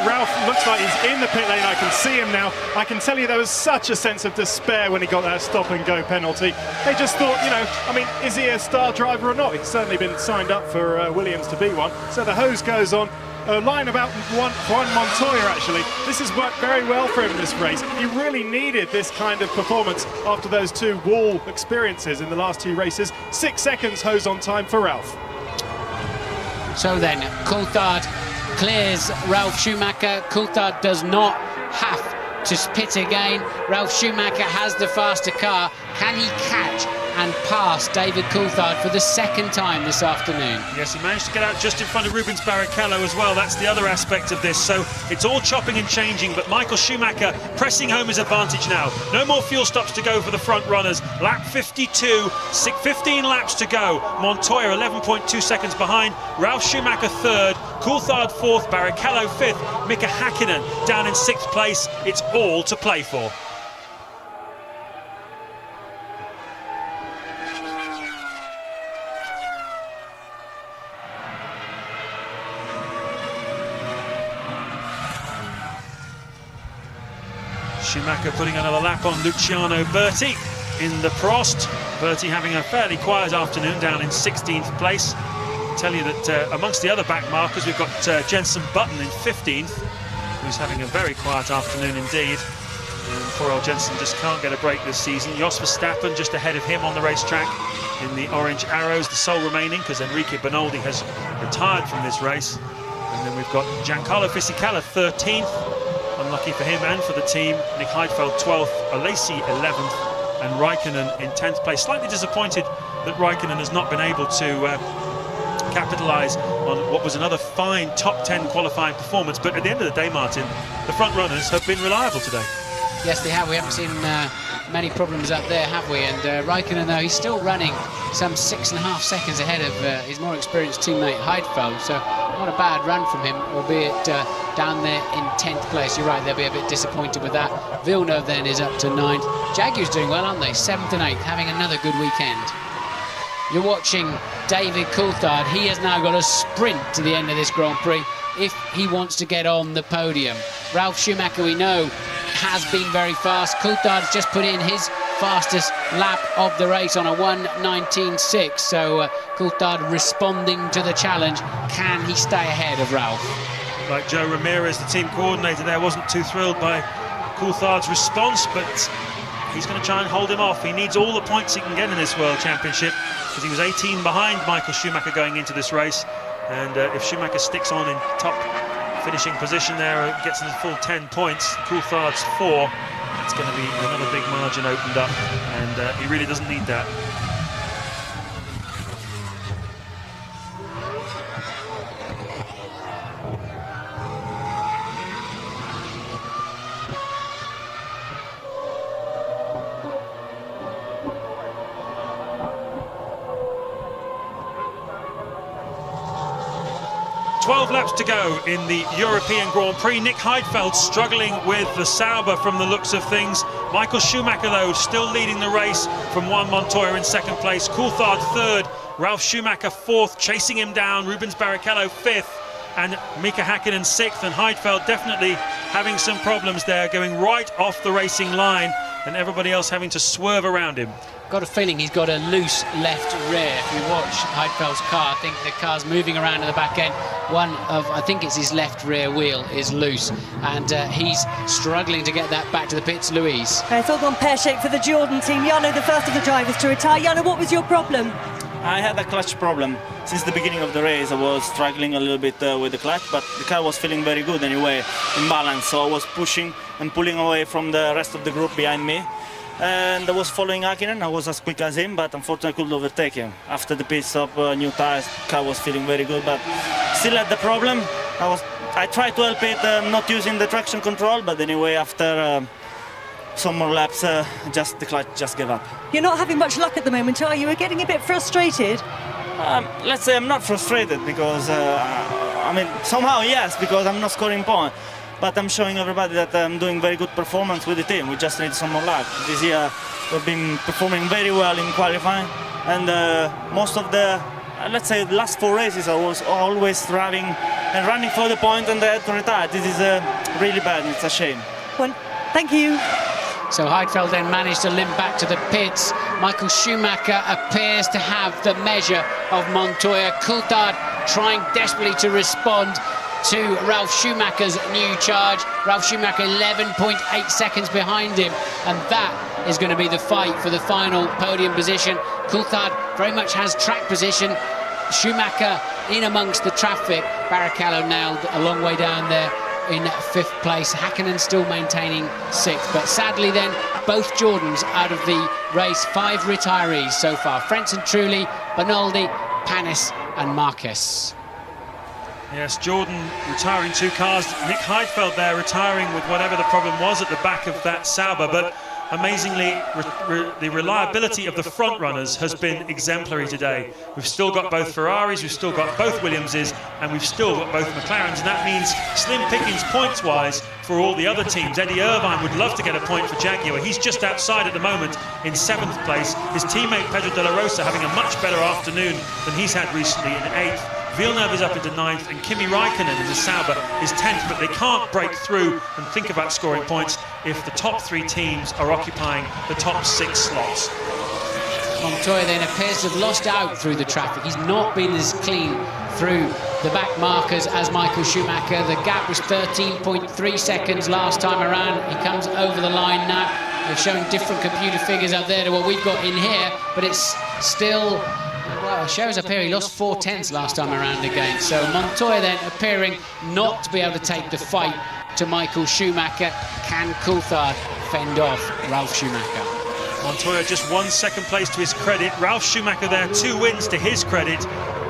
Ralf looks like he's in the pit lane. I can see him now. I can tell you there was such a sense of despair when he got that stop-and-go penalty. They just thought, you know, I mean, is he a star driver or not? He's certainly been signed up for Williams to be one. So the hose goes on. A line about Juan Montoya, actually. This has worked very well for him in this race. He really needed this kind of performance after those 2 wall experiences in the last 2 races. 6 seconds hose on time for Ralf. So then, Coulthard clears Ralf Schumacher. Coulthard does not have to pit again. Ralf Schumacher has the faster car. Can he catch and pass David Coulthard for the 2nd time this afternoon? Yes, he managed to get out just in front of Rubens Barrichello as well. That's the other aspect of this. So it's all chopping and changing, but Michael Schumacher pressing home his advantage now. No more fuel stops to go for the front runners. Lap 52, 15 laps to go. Montoya 11.2 seconds behind. Ralf Schumacher 3rd, Coulthard 4th, Barrichello 5th, Mika Hakkinen down in 6th place. It's all to play for. Schumacher putting another lap on Luciano Berti in the Prost. Berti having a fairly quiet afternoon down in 16th place. I'll tell you that amongst the other back markers we've got Jenson Button in 15th, who's having a very quiet afternoon indeed. And poor old Jenson just can't get a break this season. Jos Verstappen just ahead of him on the racetrack in the orange arrows, the sole remaining because Enrique Bernoldi has retired from this race. And then we've got Giancarlo Fisichella 13th. Unlucky for him and for the team. Nick Heidfeld 12th, Alesi 11th, and Raikkonen in 10th place. Slightly disappointed that Raikkonen has not been able to capitalise on what was another fine top 10 qualifying performance. But at the end of the day, Martin, the front runners have been reliable today. Yes, they have. We haven't seen many problems up there, have we? And Raikkonen, though, he's still running some 6.5 seconds ahead of his more experienced teammate Heidfeld. So not a bad run from him, albeit down there in 10th place. You're right, they'll be a bit disappointed with that. Villeneuve then is up to 9th. Jaguar's doing well, aren't they? 7th and 8th, having another good weekend. You're watching David Coulthard. He has now got a sprint to the end of this Grand Prix if he wants to get on the podium. Ralf Schumacher, we know, has been very fast. Coulthard's just put in his fastest lap of the race on a 1:19.6. So Coulthard responding to the challenge. Can he stay ahead of Ralf? Like Joe Ramirez, the team coordinator there, wasn't too thrilled by Coulthard's response, but he's going to try and hold him off. He needs all the points he can get in this World Championship, because he was 18 behind Michael Schumacher going into this race. And if Schumacher sticks on in top finishing position there, gets in the full 10 points, Coulthard's 4, it's going to be another big margin opened up, and he really doesn't need that. 12 laps to go in the European Grand Prix. Nick Heidfeld struggling with the Sauber from the looks of things. Michael Schumacher, though, still leading the race from Juan Montoya in 2nd place. Coulthard 3rd, Ralf Schumacher 4th, chasing him down. Rubens Barrichello 5th, and Mika Häkkinen 6th. And Heidfeld definitely having some problems there, going right off the racing line, and everybody else having to swerve around him. Got a feeling he's got a loose left rear. If you watch Heidfeld's car, I think the car's moving around in the back end. One of, I think it's his left rear wheel is loose, and he's struggling to get that back to the pits. Louise. It's all gone pear-shaped for the Jordan team. Jarno, the first of the drivers to retire. Jarno, what was your problem? I had a clutch problem. Since the beginning of the race, I was struggling a little bit with the clutch, but the car was feeling very good anyway, in balance. So I was pushing and pulling away from the rest of the group behind me. And I was following Häkkinen. I was as quick as him, but unfortunately I couldn't overtake him. After the pit stop, new tires, the car was feeling very good, but still had the problem. I tried to help it not using the traction control, but anyway, after some more laps, the clutch just gave up. You're not having much luck at the moment, are you? You're getting a bit frustrated. Let's say I'm not frustrated because, I mean, somehow yes, because I'm not scoring points. But I'm showing everybody that I'm doing very good performance with the team. We just need some more luck. This year we've been performing very well in qualifying, and most of the, let's say, the last 4 races I was always driving and running for the point, and I had to retire. This is really bad. It's a shame. Well, thank you. So Heidfeld then managed to limp back to the pits. Michael Schumacher appears to have the measure of Montoya. Coulthard trying desperately to respond to Ralf Schumacher's new charge. Ralf Schumacher 11.8 seconds behind him, and that is going to be the fight for the final podium position. Coulthard very much has track position. Schumacher in amongst the traffic. Barrichello now a long way down there in 5th place. Häkkinen still maintaining 6th, but sadly then both Jordans out of the race. 5 retirees so far: Frentzen, Trulli, Bonaldi, Panis and Marquez. Yes, Jordan retiring 2 cars. Nick Heidfeld there retiring with whatever the problem was at the back of that Sauber. But amazingly, the reliability of the front runners has been exemplary today. We've still got both Ferraris, we've still got both Williamses, and we've still got both McLarens. And that means slim pickings points-wise for all the other teams. Eddie Irvine would love to get a point for Jaguar. He's just outside at the moment in 7th place. His teammate Pedro de la Rosa having a much better afternoon than he's had recently in 8th. Villeneuve is up into 9th, and Kimi Raikkonen in the Sauber is 10th, but they can't break through and think about scoring points if the top 3 teams are occupying the top 6 slots. Montoya then appears to have lost out through the traffic. He's not been as clean through the back markers as Michael Schumacher. The gap was 13.3 seconds last time around. He comes over the line now. They're showing different computer figures up there to what we've got in here, but it's still... Well, it shows up here he lost 4/10 last time around again. So Montoya then appearing not to be able to take the fight to Michael Schumacher. Can Coulthard fend off Ralf Schumacher? Montoya just 1 second place to his credit. Ralf Schumacher there, 2 wins to his credit.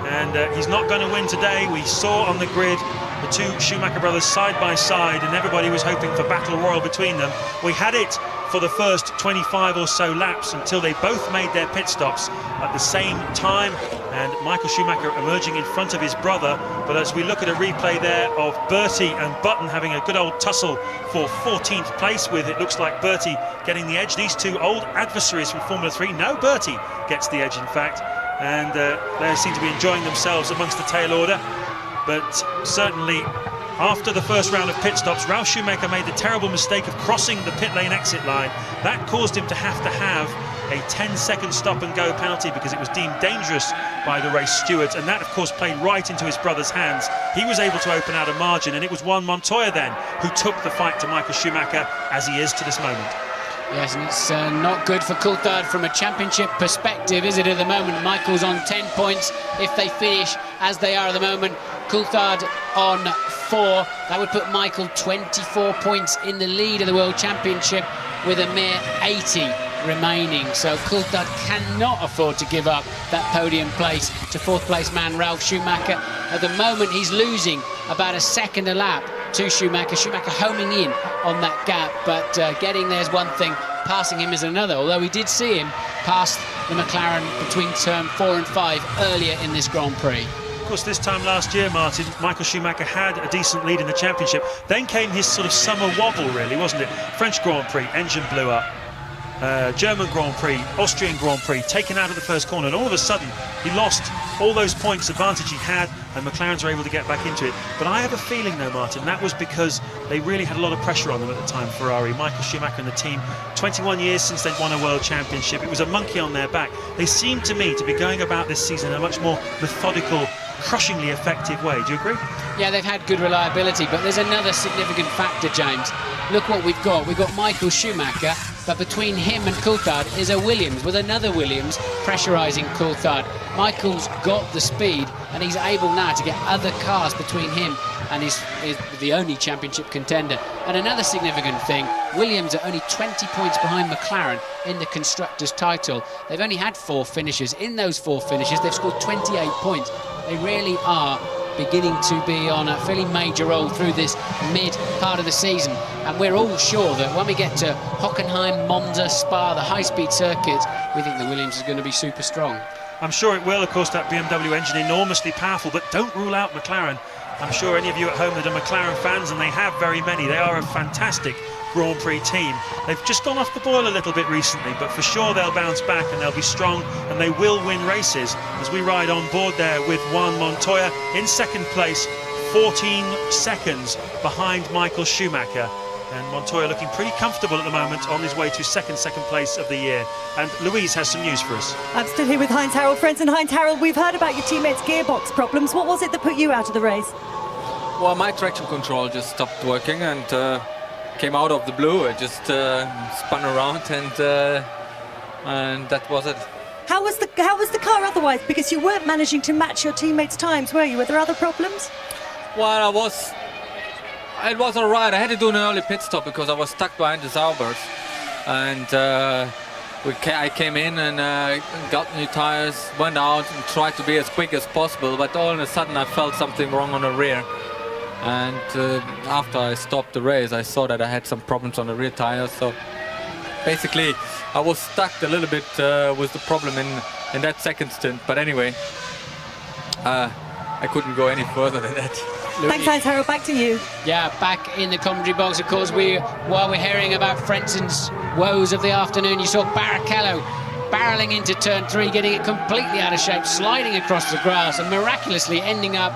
And he's not going to win today. We saw on the grid the 2 Schumacher brothers side by side, and everybody was hoping for battle royal between them. We had it for the first 25 or so laps until they both made their pit stops at the same time, and Michael Schumacher emerging in front of his brother. But as we look at a replay there of Bertie and Button having a good old tussle for 14th place, with it looks like Bertie getting the edge. These 2 old adversaries from Formula 3. No, Bertie gets the edge in fact, and they seem to be enjoying themselves amongst the tail order. But certainly after the first round of pit stops, Ralf Schumacher made the terrible mistake of crossing the pit lane exit line. That caused him to have a 10-second stop and go penalty because it was deemed dangerous by the race stewards, and that of course played right into his brother's hands. He was able to open out a margin, and it was Juan Montoya then who took the fight to Michael Schumacher, as he is to this moment. Yes, and it's not good for Coulthard from a championship perspective, is it, at the moment? Michael's on 10 points. If they finish as they are at the moment, Coulthard on 4. That would put Michael 24 points in the lead of the World Championship with a mere 80 remaining. So Coulthard cannot afford to give up that podium place to 4th place man Ralf Schumacher. At the moment, he's losing about a second a lap to Schumacher. Schumacher homing in on that gap, but getting there's one thing, passing him is another, although we did see him pass the McLaren between turn 4 and 5 earlier in this Grand Prix. Of course, this time last year, Martin, Michael Schumacher had a decent lead in the championship. Then came his sort of summer wobble, really, wasn't it? French Grand Prix, engine blew up. German Grand Prix, Austrian Grand Prix, taken out of the first corner, and all of a sudden he lost all those points advantage he had, and McLarens were able to get back into it. But I have a feeling though, Martin, that was because they really had a lot of pressure on them at the time, Ferrari. Michael Schumacher and the team, 21 years since they'd won a world championship, it was a monkey on their back. They seemed to me to be going about this season in a much more methodical, crushingly effective way. Do you agree? Yeah, they've had good reliability, but there's another significant factor, James. Look what we've got. We've got Michael Schumacher, but between him and Coulthard is a Williams, with another Williams pressurising Coulthard. Michael's got the speed, and he's able now to get other cars between him and is the only championship contender. And another significant thing, Williams are only 20 points behind McLaren in the Constructors' title. They've only had 4 finishes. In those 4 finishes, they've scored 28 points. They really are beginning to be on a fairly major roll through this mid part of the season, and we're all sure that when we get to Hockenheim, Monza, Spa, the high-speed circuits, we think the Williams is going to be super strong. I'm sure it will. Of course, that BMW engine enormously powerful, but don't rule out McLaren. I'm sure any of you at home that are McLaren fans, and they have very many, they are a fantastic Grand Prix team. They've just gone off the boil a little bit recently, but for sure they'll bounce back and they'll be strong and they will win races. As we ride on board there with Juan Montoya in second place, 14 seconds behind Michael Schumacher. And Montoya looking pretty comfortable at the moment on his way to second place of the year. And Louise has some news for us. I'm still here with Heinz-Harald Frentzen. Heinz-Harald, we've heard about your teammates' gearbox problems. What was it that put you out of the race? Well, my traction control just stopped working and came out of the blue. It just spun around and that was it. How was the car otherwise? Because you weren't managing to match your teammates' times, were you? Were there other problems? Well, it was all right. I had to do an early pit stop because I was stuck behind the Saubers, and I came in and got new tires, went out and tried to be as quick as possible, but all of a sudden I felt something wrong on the rear. And after I stopped the race, I saw that I had some problems on the rear tires. So basically, I was stuck a little bit with the problem in that second stint. But anyway, I couldn't go any further than that. Thanks, Heinz-Harald. Back to you. Yeah, back in the commentary box, of course, while we're hearing about Frentzen's woes of the afternoon, you saw Barrichello barreling into turn 3, getting it completely out of shape, sliding across the grass and miraculously ending up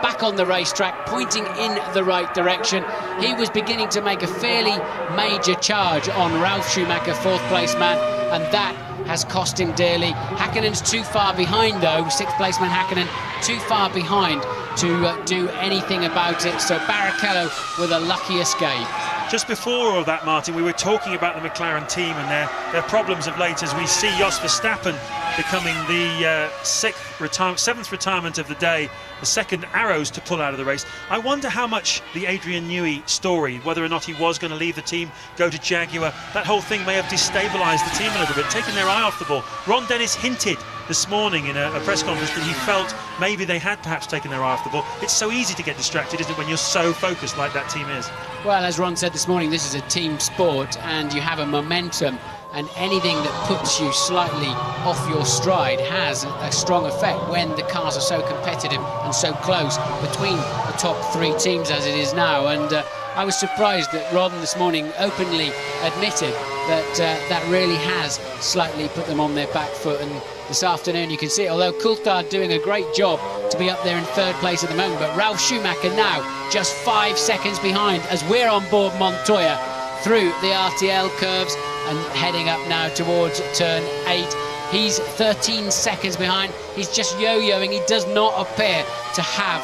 back on the racetrack, pointing in the right direction. He was beginning to make a fairly major charge on Ralf Schumacher, 4th place man, and that has cost him dearly. Häkkinen's too far behind though, 6th place man Häkkinen, too far behind to do anything about it. So Barrichello with a lucky escape. Just before all that, Martin, we were talking about the McLaren team and their problems of late, as we see Jos Verstappen becoming the seventh retirement of the day, the second arrows to pull out of the race. I wonder how much the Adrian Newey story, whether or not he was going to leave the team, go to Jaguar, that whole thing may have destabilised the team a little bit, taken their eye off the ball. Ron Dennis hinted this morning in a press conference that he felt maybe they had perhaps taken their eye off the ball. It's so easy to get distracted, isn't it, when you're so focused like that team is? Well, as Ron said this morning, this is a team sport and you have a momentum, and anything that puts you slightly off your stride has a strong effect when the cars are so competitive and so close between the top three teams as it is now. And I was surprised that Ron this morning openly admitted that that really has slightly put them on their back foot. And this afternoon you can see it, although Coulthard doing a great job to be up there in third place at the moment, but Ralf Schumacher now just 5 seconds behind as we're on board Montoya through the RTL curves and heading up now towards turn 8. He's 13 seconds behind. He's just yo-yoing. He does not appear to have,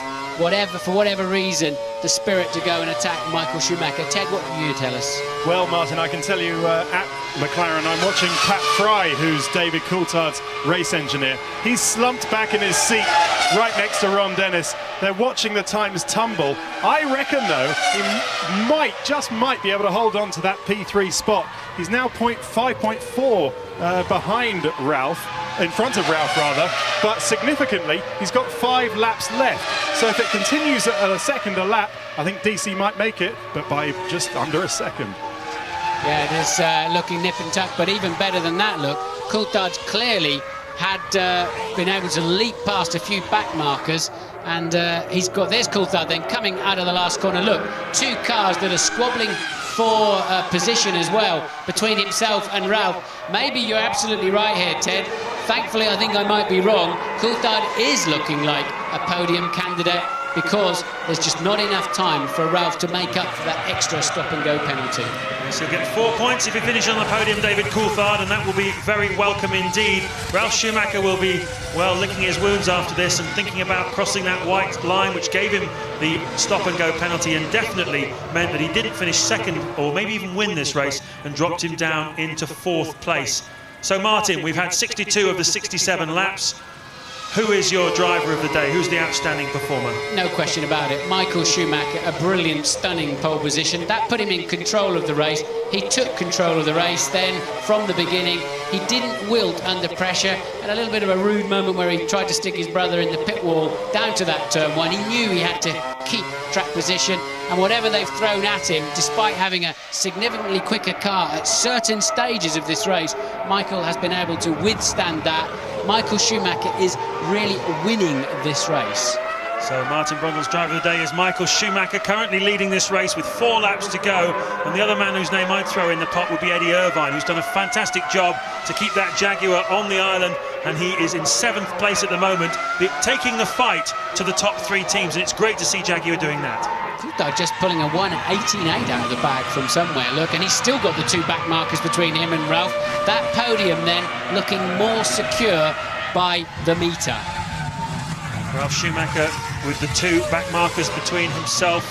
for whatever reason, the spirit to go and attack Michael Schumacher. Ted, what can you tell us? Well, Martin, I can tell you at McLaren, I'm watching Pat Prix, who's David Coulthard's race engineer. He's slumped back in his seat right next to Ron Dennis. They're watching the times tumble. I reckon, though, he just might be able to hold on to that P3 spot. He's now 5.4 behind Ralph, in front of Ralph rather, but significantly he's got 5 laps left. So if it continues at a second a lap, I think DC might make it, but by just under a second. Yeah, it is looking nip and tuck, but even better than that look, Coulthard's clearly had been able to leap past a few back markers, and there's Coulthard then coming out of the last corner. Look, 2 cars that are squabbling for position as well between himself and Ralph. Maybe you're absolutely right here, Ted. Thankfully, I think I might be wrong. Coulthard is looking like a podium candidate because there's just not enough time for Ralph to make up for that extra stop-and-go penalty. So he'll get 4 points if he finishes on the podium, David Coulthard, and that will be very welcome indeed. Ralf Schumacher will be, well, licking his wounds after this and thinking about crossing that white line, which gave him the stop-and-go penalty and definitely meant that he didn't finish second or maybe even win this race and dropped him down into 4th place. So, Martin, we've had 62 of the 67 laps. Who is your driver of the day? Who's the outstanding performer? No question about it. Michael Schumacher, a brilliant, stunning pole position. That put him in control of the race. He took control of the race then from the beginning. He didn't wilt under pressure. Had a little bit of a rude moment where he tried to stick his brother in the pit wall down to that turn 1. He knew he had to keep track position, and whatever they've thrown at him, despite having a significantly quicker car at certain stages of this race, Michael has been able to withstand that. Michael Schumacher is really winning this race. So Martin Brundle's driver of the day is Michael Schumacher, currently leading this race with 4 laps to go. And the other man whose name I'd throw in the pot would be Eddie Irvine, who's done a fantastic job to keep that Jaguar on the island. And he is in 7th place at the moment, taking the fight to the top 3 teams. And it's great to see Jaguar doing that. Coulthard just pulling a 1:18.8 out of the bag from somewhere, look, and he's still got the 2 back markers between him and Ralph. That podium then looking more secure by the metre. Ralf Schumacher with the 2 back markers between himself,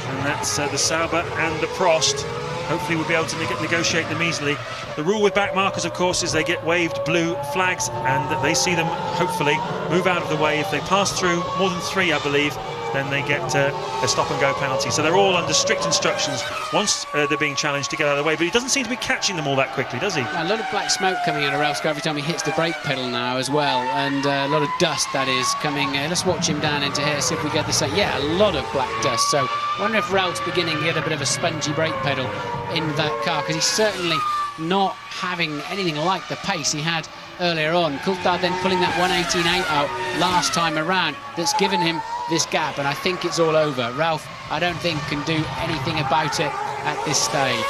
and that's the Sauber and the Prost. Hopefully we'll be able to negotiate them easily. The rule with back markers, of course, is they get waved blue flags and they see them hopefully move out of the way. If they pass through more than 3, I believe, then they get a stop-and-go penalty. So they're all under strict instructions once they're being challenged to get out of the way. But he doesn't seem to be catching them all that quickly, does he? A lot of black smoke coming out of Ralph's car every time he hits the brake pedal now as well, and a lot of dust that is coming. Let's watch him down into here, see if we get the same. Yeah, a lot of black dust. So I wonder if Ralph's beginning to get a bit of a spongy brake pedal in that car, because he's certainly not having anything like the pace he had earlier on. Coulthard then pulling that 1:18.8 out last time around. That's given him this gap, and I think it's all over. Ralph, I don't think, can do anything about it at this stage.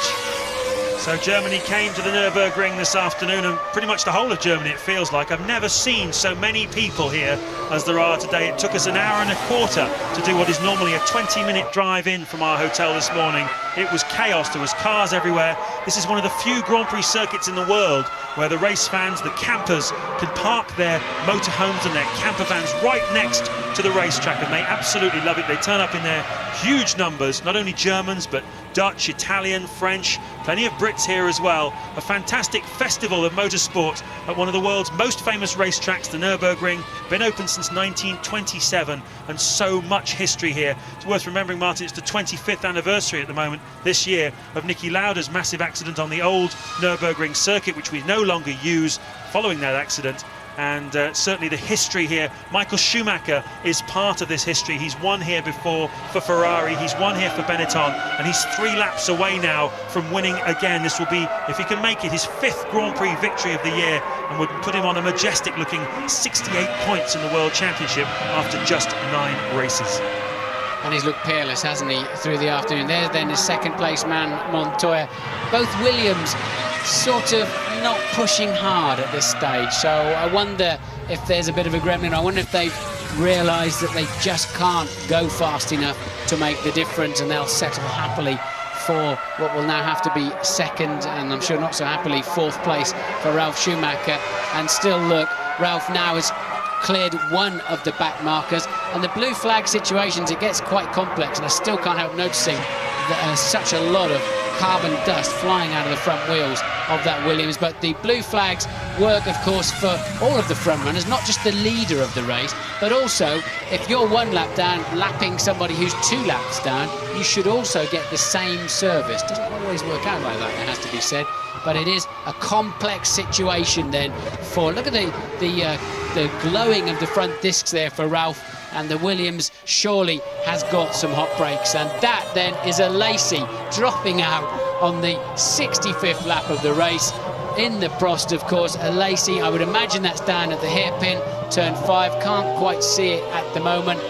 So Germany came to the Nurburgring this afternoon, and pretty much the whole of Germany, it feels like. I've never seen so many people here as there are today. It took us an hour and a quarter to do what is normally a 20-minute drive in from our hotel this morning. It was chaos. There was cars everywhere. This is one of the few Grand Prix circuits in the world where the race fans, the campers, can park their motorhomes and their camper vans right next to the racetrack, and they absolutely love it. They turn up in their huge numbers, not only Germans, but Dutch, Italian, French, plenty of Brits here as well. A fantastic festival of motorsport at one of the world's most famous racetracks, the Nurburgring. Been open since 1927, and so much history here. It's worth remembering, Martin, it's the 25th anniversary at the moment this year of Niki Lauda's massive accident on the old Nurburgring circuit, which we no longer use following that accident. And certainly the history here. Michael Schumacher is part of this history. He's won here before for Ferrari, he's won here for Benetton, and he's 3 laps away now from winning again. This will be, if he can make it, his 5th Grand Prix victory of the year, and would put him on a majestic looking 68 points in the World Championship after just 9 races. And he's looked peerless, hasn't he, through the afternoon. There's then his second place man, Montoya. Both Williams sort of not pushing hard at this stage, so I wonder if there's a bit of a gremlin. I wonder if they've realised that they just can't go fast enough to make the difference, and they'll settle happily for what will now have to be second, and I'm sure not so happily 4th place for Ralf Schumacher. And still, look, Ralf now has cleared one of the back markers, and the blue flag situations, it gets quite complex, and I still can't help noticing that there's such a lot of carbon dust flying out of the front wheels of that Williams. But the blue flags work, of course, for all of the front runners, not just the leader of the race, but also if you're 1 lap down lapping somebody who's 2 laps down, you should also get the same service. Doesn't always work out like that, it has to be said, but it is a complex situation then for, look at the glowing of the front discs there for Ralf, and the Williams surely has got some hot brakes. And that then is a Lacey dropping out on the 65th lap of the race. In the Prost, of course, a Lacey, I would imagine that's down at the hairpin, turn 5, can't quite see it at the moment.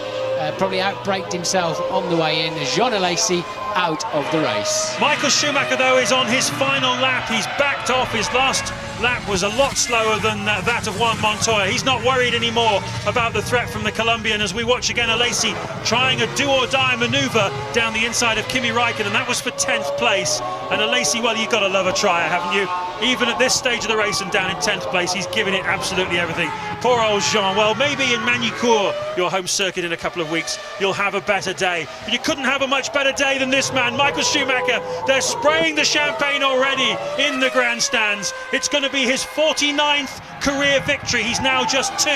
Probably outbraked himself on the way in. Jean Lacey out of the race. Michael Schumacher, though, is on his final lap. He's backed off. His last lap was a lot slower than that of Juan Montoya. He's not worried anymore about the threat from the Colombian, as we watch again Alesi trying a do-or-die manoeuvre down the inside of Kimi Räikkönen, and that was for 10th place. And Alesi, well, you've got to love a trier, haven't you? Even at this stage of the race and down in 10th place, he's giving it absolutely everything. Poor old Jean. Well, maybe in Magny-Cours, your home circuit in a couple of weeks, you'll have a better day. But you couldn't have a much better day than this man, Michael Schumacher. They're spraying the champagne already in the grandstands. It's going to be his 49th career victory. He's now just 2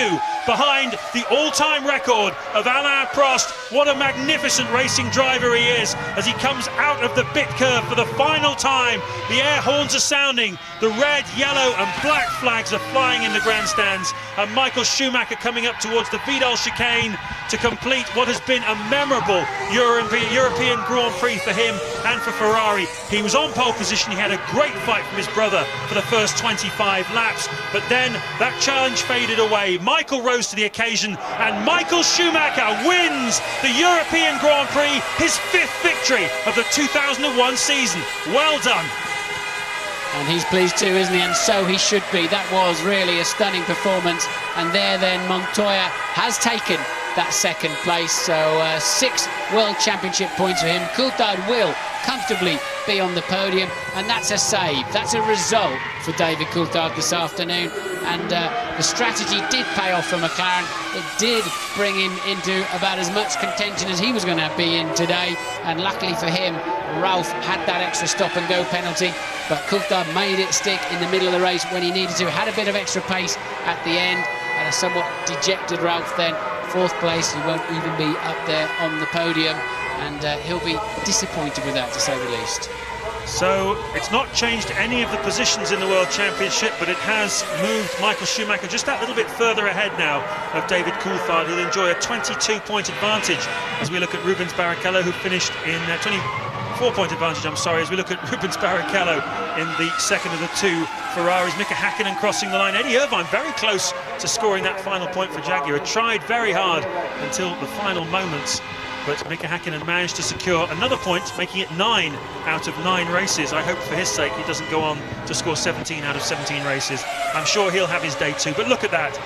behind the all-time record of Alain Prost. What a magnificent racing driver he is as he comes out of the pit curve for the final time. The air horns are sounding, the red, yellow and black flags are flying in the grandstands, and Michael Schumacher coming up towards the Vidal chicane to complete what has been a memorable European Grand Prix for him and for Ferrari. He was on pole position, he had a great fight from his brother for the first 25 laps, but then that challenge faded away. Michael rose to the occasion, and Michael Schumacher wins the European Grand Prix, his 5th victory of the 2001 season. Well done. And he's pleased too, isn't he? And so he should be. That was really a stunning performance. And there then Montoya has taken that 2nd place. So 6 World Championship points for him. Coulthard will comfortably be on the podium, and that's a save. That's a result for David Coulthard this afternoon. And the strategy did pay off for McLaren. It did bring him into about as much contention as he was going to be in today. And luckily for him, Ralf had that extra stop-and-go penalty, but Coulthard made it stick in the middle of the race when he needed to. Had a bit of extra pace at the end, and a somewhat dejected Ralf then. 4th place, he won't even be up there on the podium, and he'll be disappointed with that, to say the least. So it's not changed any of the positions in the World Championship, but it has moved Michael Schumacher just that little bit further ahead now of David Coulthard. He'll enjoy a 22-point advantage as we look at Rubens Barrichello, who finished in 24-point advantage, I'm sorry, as we look at Rubens Barrichello in the 2nd of the 2 Ferraris. Mika Häkkinen crossing the line. Eddie Irvine very close to scoring that final point for Jaguar. Tried very hard until the final moments, but Mika Häkkinen managed to secure another point, making it 9 out of 9 races. I hope for his sake he doesn't go on to score 17 out of 17 races. I'm sure he'll have his day too, but look at that.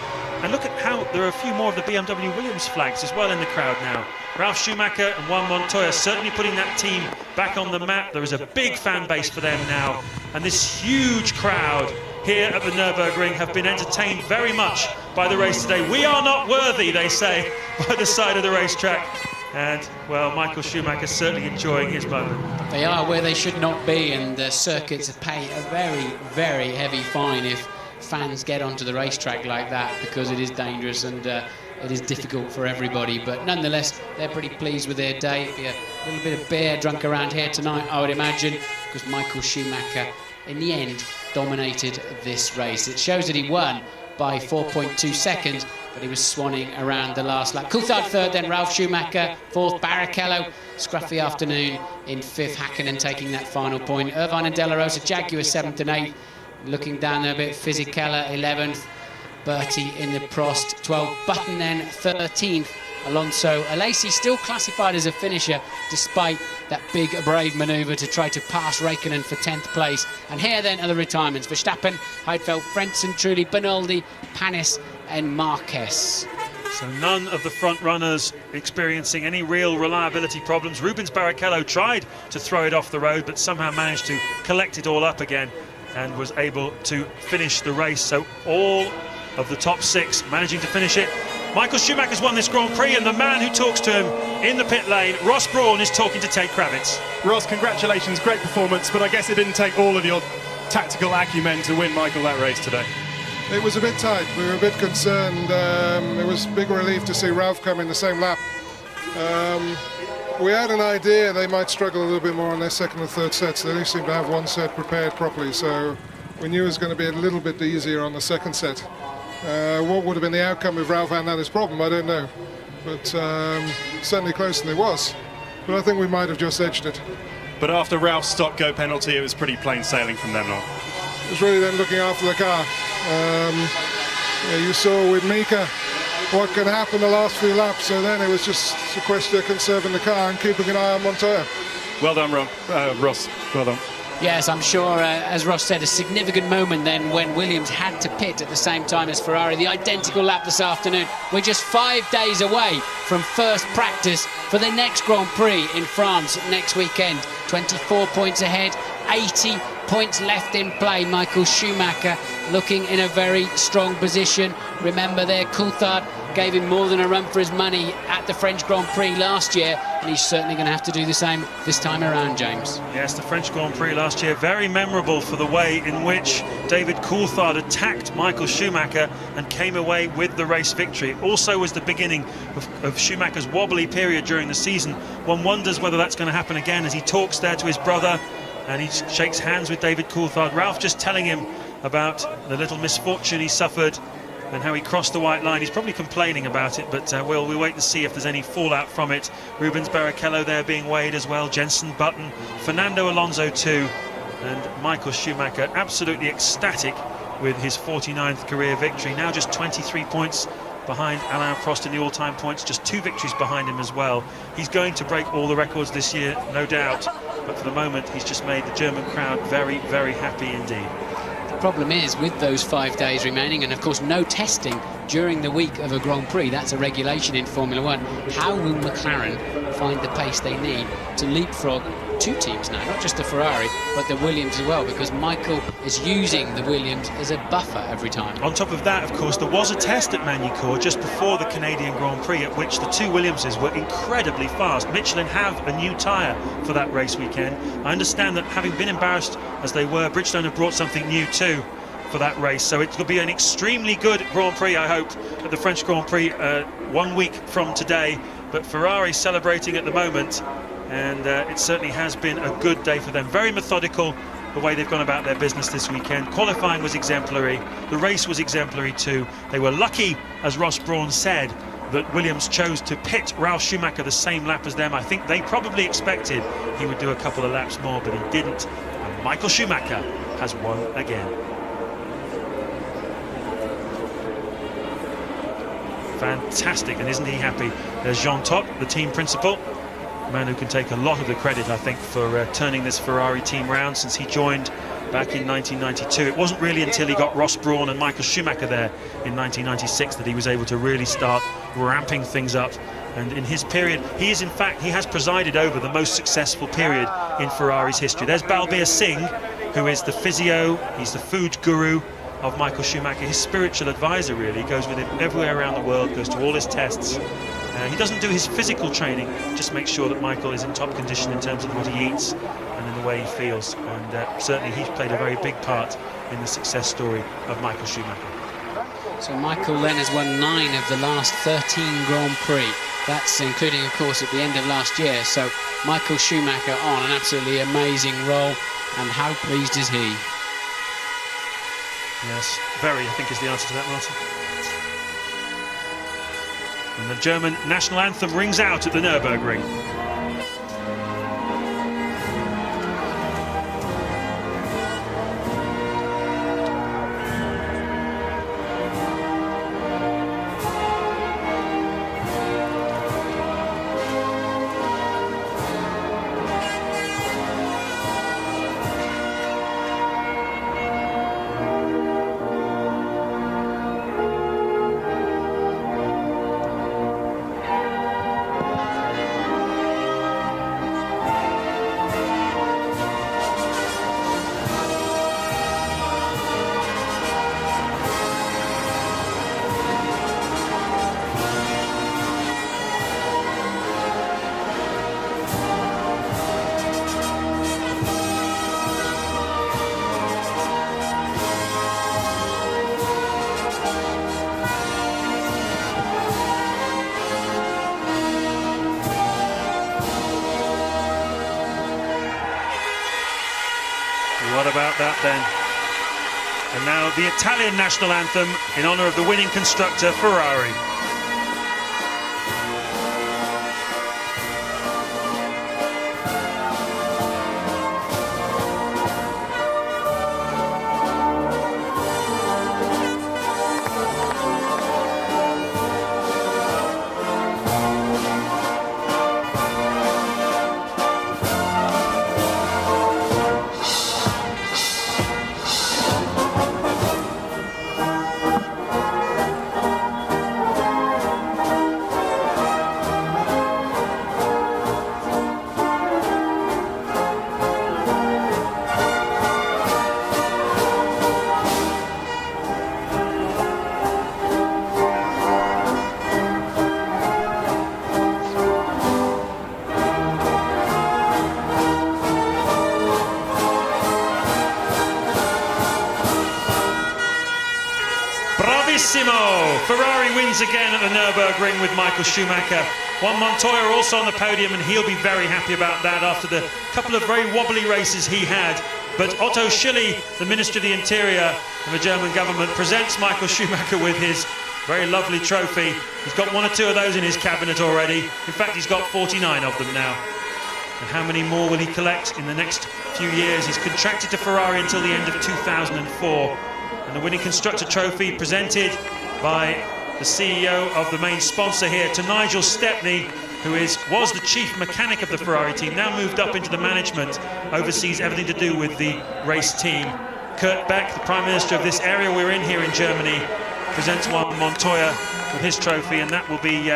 And look at how there are a few more of the BMW Williams flags as well in the crowd now. Ralf Schumacher and Juan Montoya certainly putting that team back on the map. There is a big fan base for them now, and this huge crowd here at the Nurburgring have been entertained very much by the race today. We are not worthy, they say, by the side of the racetrack. And, well, Michael Schumacher certainly enjoying his moment. They are where they should not be, and the circuits pay a very, very heavy fine if fans get onto the racetrack like that, because it is dangerous and it is difficult for everybody. But nonetheless, they're pretty pleased with their day. It'll be a little bit of beer drunk around here tonight, I would imagine, because Michael Schumacher, in the end, dominated this race. It shows that he won by 4.2 seconds, but he was swanning around the last lap. Coulthard third, then Ralf Schumacher fourth, Barrichello, scruffy afternoon in fifth, Hakkinen taking that final point. Irvine and De La Rosa, Jaguar seventh and eighth. Looking down there a bit, Fisichella 11th, Bertie in the Prost 12th, Button then 13th, Alonso. Alesi still classified as a finisher despite that big brave manoeuvre to try to pass Raikkonen for 10th place. And here then are the retirements: Verstappen, Heidfeld, Frentzen, Trulli, Bernoldi, Panis and Marquez. So none of the front runners experiencing any real reliability problems. Rubens Barrichello tried to throw it off the road, but somehow managed to collect it all up again and was able to finish the race. So all of the top six managing to finish it. Michael Schumacher's won this Grand Prix, and the man who talks to him in the pit lane, Ross Brawn, is talking to Tate Kravitz. Ross, congratulations, great performance, but I guess it didn't take all of your tactical acumen to win Michael that race today. It was a bit tight. We were a bit concerned. It was a big relief to see Ralf come in the same lap. We had an idea they might struggle a little bit more on their second and third sets. They only seem to have one set prepared properly, so we knew it was going to be a little bit easier on the second set. What would have been the outcome if Ralf hadn't had his problem, I don't know. But certainly closer than it was. But I think we might have just edged it. But after Ralph's stop-go penalty, it was pretty plain sailing from then on. It was really then looking after the car. You saw with Mika what can happen the last few laps, so then it was just a question of conserving the car and keeping an eye on Montoya. Well done, Ross. Well done. Yes, I'm sure, as Ross said, a significant moment then when Williams had to pit at the same time as Ferrari. The identical lap this afternoon. We're just 5 days away from first practice for the next Grand Prix in France next weekend. 24 points ahead, 80 points left in play. Michael Schumacher looking in a very strong position. Remember there, Coulthard gave him more than a run for his money at the French Grand Prix last year, and he's certainly going to have to do the same this time around, James. Yes, the French Grand Prix last year, very memorable for the way in which David Coulthard attacked Michael Schumacher and came away with the race victory. It also was the beginning of Schumacher's wobbly period during the season. One wonders whether that's going to happen again as he talks there to his brother and he shakes hands with David Coulthard. Ralf just telling him about the little misfortune he suffered and how he crossed the white line. He's probably complaining about it, but we'll wait and see if there's any fallout from it. Rubens Barrichello there being weighed as well, Jenson Button, Fernando Alonso too, and Michael Schumacher absolutely ecstatic with his 49th career victory. Now just 23 points behind Alain Prost in the all-time points, just 2 victories behind him as well. He's going to break all the records this year, no doubt, but for the moment he's just made the German crowd very, very happy indeed. The problem is, with those 5 days remaining, and of course no testing during the week of a Grand Prix, that's a regulation in Formula One, how will McLaren find the pace they need to leapfrog 2 teams now, not just the Ferrari, but the Williams as well, because Michael is using the Williams as a buffer every time. On top of that, of course, there was a test at Magny-Cours just before the Canadian Grand Prix at which the 2 Williamses were incredibly fast. Michelin have a new tyre for that race weekend. I understand that having been embarrassed as they were, Bridgestone have brought something new too for that race, so it will be an extremely good Grand Prix, I hope, at the French Grand Prix 1 week from today. But Ferrari celebrating at the moment, and it certainly has been a good day for them. Very methodical the way they've gone about their business this weekend. Qualifying was exemplary, the race was exemplary too. They were lucky, as Ross Brawn said, that Williams chose to pit Ralf Schumacher the same lap as them. I think they probably expected he would do a couple of laps more, but he didn't, and Michael Schumacher has won again. Fantastic, and isn't he happy? There's Jean Todt, the team principal, a man who can take a lot of the credit, I think, for turning this Ferrari team round since he joined back in 1992. It wasn't really until he got Ross Brawn and Michael Schumacher there in 1996 that he was able to really start ramping things up. And in his period, he has presided over the most successful period in Ferrari's history. There's Balbir Singh, who is the physio, he's the food guru of Michael Schumacher, his spiritual advisor really, goes with him everywhere around the world, goes to all his tests. He doesn't do his physical training, just make sure that Michael is in top condition in terms of what he eats and in the way he feels. And certainly he's played a very big part in the success story of Michael Schumacher. So Michael then has won 9 of the last 13 Grand Prix. That's including, of course, at the end of last year. So Michael Schumacher on an absolutely amazing roll. And how pleased is he? Yes, very, I think, is the answer to that, Martin. And the German national anthem rings out at the Nurburgring. What about that then? And now the Italian national anthem in honour of the winning constructor Ferrari. Bravissimo! Ferrari wins again at the Nurburgring with Michael Schumacher. Juan Montoya also on the podium, and he'll be very happy about that after the couple of very wobbly races he had. But Otto Schilly, the Minister of the Interior and the German government, presents Michael Schumacher with his very lovely trophy. He's got 1 or 2 of those in his cabinet already. In fact, he's got 49 of them now. And how many more will he collect in the next few years? He's contracted to Ferrari until the end of 2004. And the winning constructor trophy presented by the CEO of the main sponsor here to Nigel Stepney, who was the chief mechanic of the Ferrari team, now moved up into the management, oversees everything to do with the race team. Kurt Beck, the Prime Minister of this area we're in here in Germany, presents Juan Montoya with his trophy, and that will be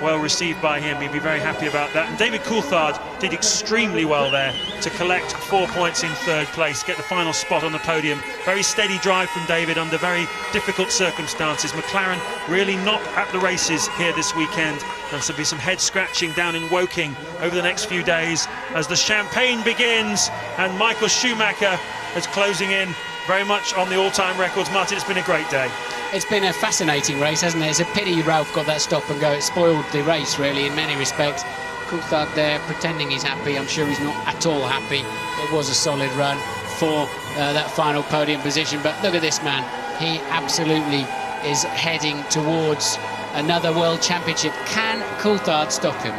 well received by him. He'll be very happy about that. And David Coulthard did extremely well there to collect 4 points in 3rd place, get the final spot on the podium. Very steady drive from David under very difficult circumstances. McLaren really not at the races here this weekend, and so there'll be some head scratching down in Woking over the next few days as the champagne begins and Michael Schumacher is closing in very much on the all-time records. Martin, it's been a great day. It's been a fascinating race, hasn't it? It's a pity Ralph got that stop and go. It spoiled the race, really, in many respects. Coulthard there pretending he's happy. I'm sure he's not at all happy. It was a solid run for that final podium position. But look at this man. He absolutely is heading towards another World Championship. Can Coulthard stop him?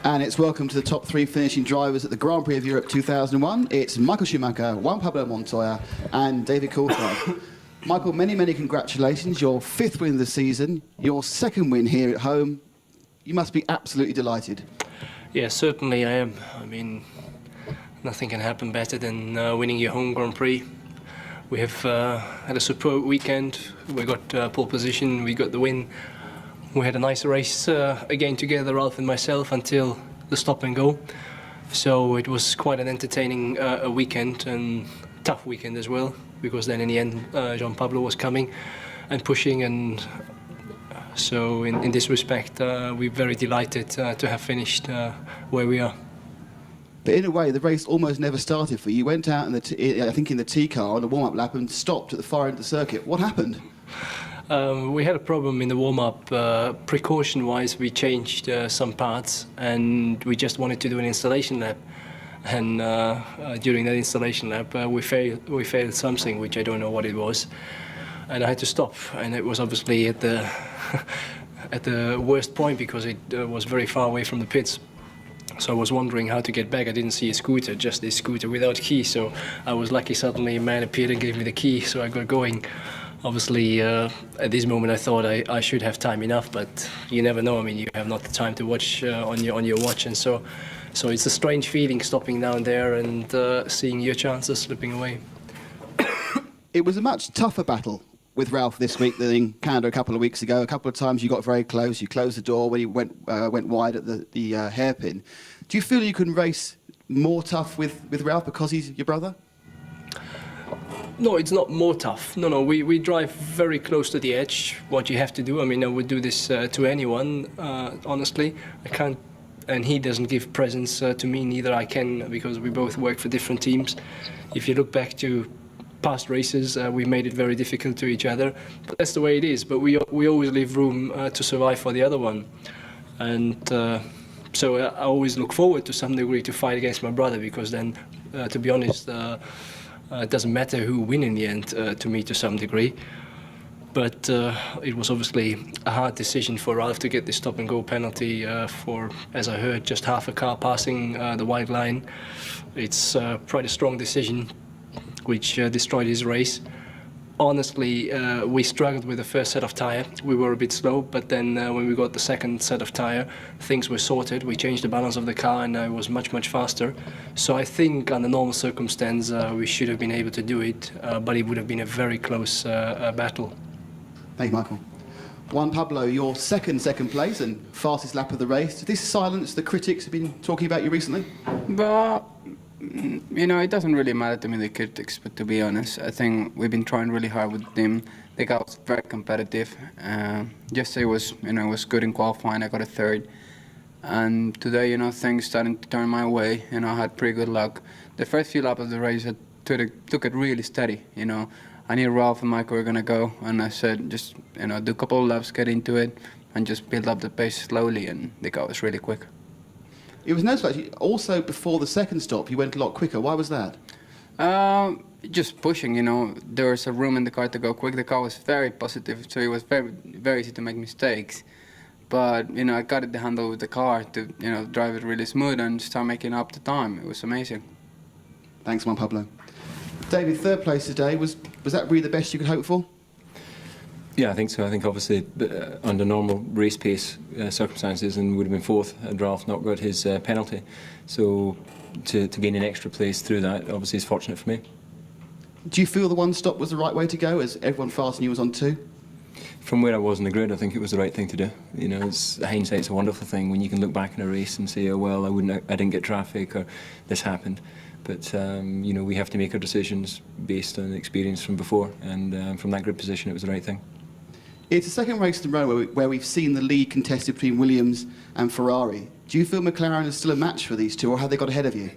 And it's welcome to the top 3 finishing drivers at the Grand Prix of Europe 2001. It's Michael Schumacher, Juan Pablo Montoya and David Coulthard. Michael, many, many congratulations. Your 5th win of the season, your 2nd win here at home. You must be absolutely delighted. Yeah, certainly I am. I mean, nothing can happen better than winning your home Grand Prix. We have had a superb weekend. We got pole position, we got the win. We had a nice race again together, Ralph and myself, until the stop and go. So it was quite an entertaining weekend and tough weekend as well, because then in the end Jean Pablo was coming and pushing, and so in this respect we're very delighted to have finished where we are. But in a way, the race almost never started for you. You went out in I think in the T car on a warm-up lap and stopped at the far end of the circuit. What happened? We had a problem in the warm-up. Precaution-wise, we changed some parts, and we just wanted to do an installation lap. And during that installation lap, we failed something, which I don't know what it was, and I had to stop. And it was obviously at the at the worst point, because it was very far away from the pits. So I was wondering how to get back. I didn't see a scooter, just a scooter without key. So I was lucky. Suddenly a man appeared and gave me the key, so I got going. Obviously, at this moment, I thought I should have time enough, but you never know. I mean, you have not the time to watch on your watch, and so it's a strange feeling stopping down there and seeing your chances slipping away. It was a much tougher battle with Ralph this week than in Canada a couple of weeks ago. A couple of times you got very close. You closed the door when you went wide at the hairpin. Do you feel you can race more tough with Ralph because he's your brother? No, it's not more tough. No, we drive very close to the edge. What you have to do, I mean, I would do this to anyone, honestly. I can't, and he doesn't give presents to me, neither I can, because we both work for different teams. If you look back to past races, we made it very difficult to each other, but that's the way it is. But we always leave room to survive for the other one. And so I always look forward to some degree to fight against my brother, because then, to be honest, it doesn't matter who win in the end to me to some degree. But it was obviously a hard decision for Ralph to get the stop and go penalty for, as I heard, just half a car passing the white line. It's quite a strong decision, which destroyed his race. Honestly, we struggled with the first set of tyre. We were a bit slow, but then when we got the second set of tyre, things were sorted. We changed the balance of the car, and I was much, much faster. So I think under normal circumstances, we should have been able to do it, but it would have been a very close battle. Thank you, Michael. Juan Pablo, your second place and fastest lap of the race. Did this silence the critics have been talking about you recently? But you know, it doesn't really matter to me, the critics, but to be honest, I think we've been trying really hard with them. The guy was very competitive. Yesterday was, was good in qualifying. I got a 3rd. And today, things starting to turn my way. I had pretty good luck. The first few laps of the race, I took it really steady. I knew Ralph and Michael were going to go, and I said, just, do a couple of laps, get into it, and just build up the pace slowly, and the car was really quick. It was noticeable, actually, also before the second stop, you went a lot quicker. Why was that? Just pushing, there was a room in the car to go quick. The car was very positive, so it was very, very easy to make mistakes. But, I got the handle with the car to, drive it really smooth and start making up the time. It was amazing. Thanks, Juan Pablo. David, 3rd place today. Was that really the best you could hope for? Yeah, I think so. I think obviously under normal race pace circumstances, and would have been 4th had Ralph not got his penalty. So to gain an extra place through that obviously is fortunate for me. Do you feel the one stop was the right way to go, as everyone fast knew was on 2? From where I was in the grid, I think it was the right thing to do. Hindsight's a wonderful thing when you can look back in a race and say, oh well, I didn't get traffic, or this happened. But we have to make our decisions based on experience from before, and from that grid position, it was the right thing. It's the second race in a row where we've seen the lead contested between Williams and Ferrari. Do you feel McLaren is still a match for these two, or have they got ahead of you?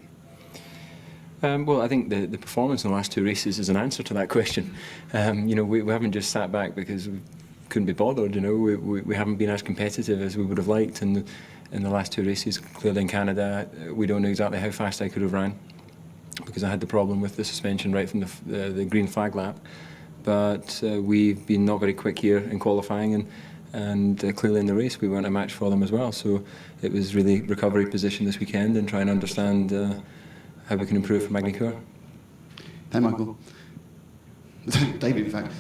Well, I think the performance in the last 2 races is an answer to that question. We haven't just sat back because we couldn't be bothered. We haven't been as competitive as we would have liked in the last 2 races. Clearly in Canada, we don't know exactly how fast I could have ran, because I had the problem with the suspension right from the green flag lap. But we've been not very quick here in qualifying, and and clearly in the race we weren't a match for them as well. So it was really recovery position this weekend and trying to understand how we can improve for Magny-Cours. Hey, Michael. David, in fact.